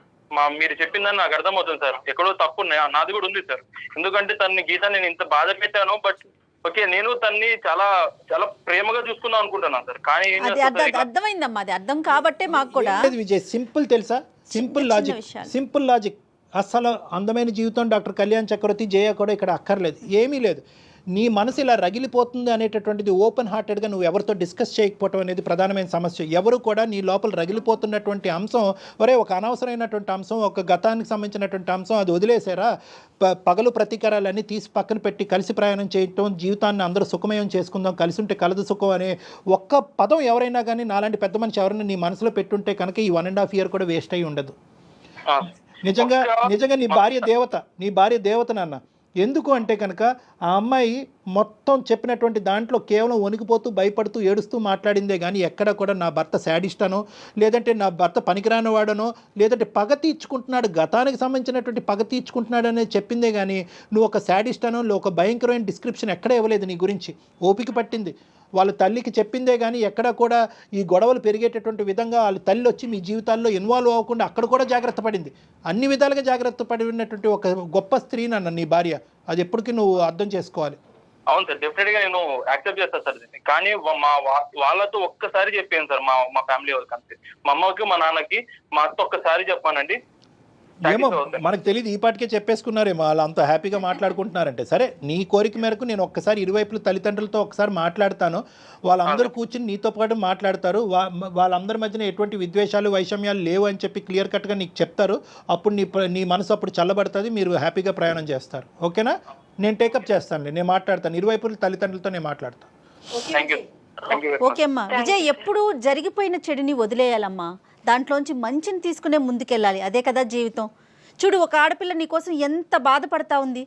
మీరు చెప్పిందని నాకు అర్థమవుతుంది సార్, ఎక్కడో తప్పు నాది కూడా ఉంది సార్. ఎందుకంటే గీత నేను ఇంత బాధ పెట్టాను, బట్ ఓకే నేను తన్ని చాలా చాలా ప్రేమగా చూసుకుందాం అనుకుంటున్నాను సార్. కానీ అర్థమైందమ్మా, అది అర్థం కాబట్టే మాకు కూడా విజయ్ సింపుల్ తెలుసా, సింపుల్ లాజిక్ అసలు అందమైన జీవితం డాక్టర్ కళ్యాణ్ చక్రవర్తి జయ కూడా ఇక్కడ అక్కర్లేదు, ఏమీ లేదు. నీ మనసు ఇలా రగిలిపోతుంది అనేటటువంటిది ఓపెన్ హార్టెడ్గా నువ్వు ఎవరితో డిస్కస్ చేయకపోవటం అనేది ప్రధానమైన సమస్య. ఎవరు కూడా నీ లోపల రగిలిపోతున్నటువంటి అంశం ఒక అనవసరమైనటువంటి అంశం, ఒక గతానికి సంబంధించినటువంటి అంశం అది వదిలేసారా, పగలు ప్రతీకారాలన్నీ తీసి పక్కన పెట్టి కలిసి ప్రయాణం చేయటం, జీవితాన్ని అందరూ సుఖమయం చేసుకుందాం, కలిసి ఉంటే కలదు సుఖం అనే ఒక్క పదం ఎవరైనా కానీ నాలాంటి పెద్ద మనిషి ఎవరైనా నీ మనసులో పెట్టుంటే కనుక ఈ 1.5 year కూడా వేస్ట్ అయ్యి ఉండదు. నిజంగా నీ భార్య దేవత నాన్న. ఎందుకు అంటే కనుక ఆ అమ్మాయి మొత్తం చెప్పినటువంటి దాంట్లో కేవలం వణికిపోతూ భయపడుతూ ఏడుస్తూ మాట్లాడిందే కానీ ఎక్కడ కూడా నా భర్త శాడిస్టనో, లేదంటే నా భర్త పనికిరాని వాడనో, లేదంటే పగ తీర్చుకుంటున్నాడు, గతానికి సంబంధించినటువంటి పగ తీర్చుకుంటున్నాడు అనేది చెప్పిందే కానీ నువ్వు ఒక శాడిస్టనో ఒక భయంకరమైన డిస్క్రిప్షన్ ఎక్కడ ఇవ్వలేదు నీ గురించి. ఓపిక పట్టింది, వాళ్ళ తల్లికి చెప్పిందే కానీ ఎక్కడ కూడా ఈ గొడవలు పెరిగేటటువంటి విధంగా వాళ్ళ తల్లి వచ్చి మీ జీవితాల్లో ఇన్వాల్వ్ అవ్వకుండా అక్కడ కూడా జాగ్రత్త పడింది. అన్ని విధాలుగా జాగ్రత్త పడినటువంటి ఒక గొప్ప స్త్రీ నన్ను నీ భార్య, అది ఎప్పటికీ నువ్వు అర్థం చేసుకోవాలి. అవును సార్, డెఫినెట్ గా నేను యాక్సెప్ట్ చేస్తాను సార్ దీన్ని. కానీ వాళ్ళతో ఒక్కసారి చెప్పాను సార్, మా ఫ్యామిలీ వాళ్ళకి అంతే, మా అమ్మకి మా నాన్నకి మా అత్త ఒక్కసారి చెప్పానండి. ఏమో మనకు తెలియదు, ఈ పాటికే చెప్పేసుకున్నారేమో వాళ్ళు అంత హ్యాపీగా మాట్లాడుకుంటున్నారంటే. సరే నీ కోరిక మేరకు నేను ఒక్కసారి ఇరువైపుల తల్లిదండ్రులతో ఒకసారి మాట్లాడతాను, వాళ్ళందరూ కూర్చుని నీతో పాటు మాట్లాడతారు, వాళ్ళందరి మధ్యన ఎటువంటి విద్వేషాలు వైషమ్యాలు లేవు అని చెప్పి క్లియర్ కట్గా నీకు చెప్తారు. అప్పుడు నీ మనసు అప్పుడు చల్లబడుతుంది, మీరు హ్యాపీగా ప్రయాణం చేస్తారు. ఓకేనా, నేను టేకప్ చేస్తాను, నేను మాట్లాడతాను, ఇరువైపుల తల్లిదండ్రులతో నేను మాట్లాడతాను. ఓకే అమ్మా. విజయ్ ఎప్పుడు జరిగిపోయిన చెడుని వదిలేయాలమ్మా, దాంట్లోంచి మంచిని తీసుకునే ముందుకెళ్ళాలి, అదే కదా జీవితం. చూడు ఒక ఆడపిల్ల నీకోసం ఎంత బాధపడతా ఉంది,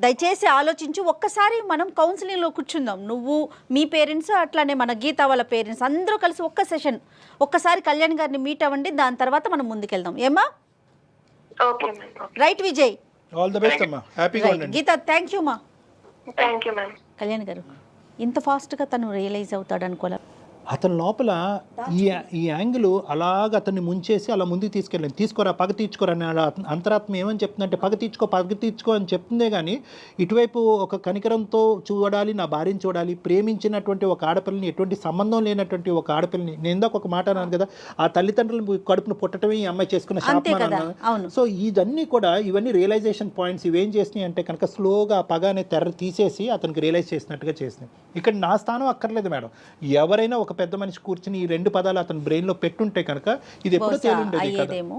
దయచేసి ఆలోచించి ఒక్కసారి మనం కౌన్సిలింగ్లో కూర్చుందాం. నువ్వు మీ పేరెంట్స్ అట్లానే మన గీత వాళ్ళ పేరెంట్స్ అందరూ కలిసి ఒక్క సెషన్ ఒక్కసారి కళ్యాణ్ గారిని మీట్ అవ్వండి, దాని తర్వాత మనం ముందుకెళ్దాం. ఏమా right Vijay, all the best అమ్మా, హ్యాపీగా ఉండండి. గీత థ్యాంక్ యూ మా. Thank you ma'am. Kalyan garu ఇంత ఫాస్ట్గా తను రియలైజ్ అవుతాడు అనుకోలే. అతని లోపల ఈ యాంగిల్ అలాగ అతన్ని ముంచేసి అలా ముందుకు తీసుకెళ్ళండి. తీసుకోరా పగ తీర్చుకోరా అని అంతరాత్మ ఏమని చెప్తుందంటే పగ తీర్చుకో అని చెప్తుందే కానీ ఇటువైపు ఒక కనికరంతో చూడాలి, నా భార్యని చూడాలి, ప్రేమించినటువంటి ఒక ఆడపిల్లని, ఎటువంటి సంబంధం లేనటువంటి ఒక ఆడపిల్లని. నేను ఇందాక ఒక మాట అన్నాను కదా, ఆ తల్లిదండ్రులు కడుపును పుట్టడమే ఈ అమ్మాయి చేసుకున్న శాపం. సో ఇవన్నీ రియలైజేషన్ పాయింట్స్. ఇవేం చేసినాయి అంటే కనుక స్లోగా పగ అనే తెర తీసేసి అతనికి రియలైజ్ చేసినట్టుగా చేసినాయి. ఇక్కడ నా స్థానం అక్కర్లేదు మేడం, ఎవరైనా ఒక పెద్ద మనిషి కూర్చుని ఈ 2 పదాలు అతని బ్రెయిన్లో పెట్టుంటే కనుక ఇది ఎప్పుడో తేలుండేదేమో.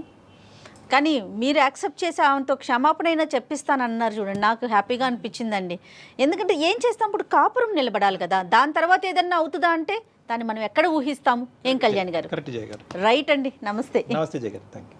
కానీ మీరు యాక్సెప్ట్ చేసి ఆమెతో క్షమాపణ అయినా చెప్పిస్తానన్నారు చూడండి, నాకు హ్యాపీగా అనిపించిందండి. ఎందుకంటే ఏం చేస్తాం, ఇప్పుడు కాపురం నిలబడాలి కదా, దాని తర్వాత ఏదన్నా అవుతుందా అంటే దాన్ని మనం ఎక్కడ ఊహిస్తాము. ఏం కళ్యాణ్ గారు, కరెక్ట్ జయ గారు, రైట్ అండి. నమస్తే. నమస్తే జయ గారు, థ్యాంక్ యూ.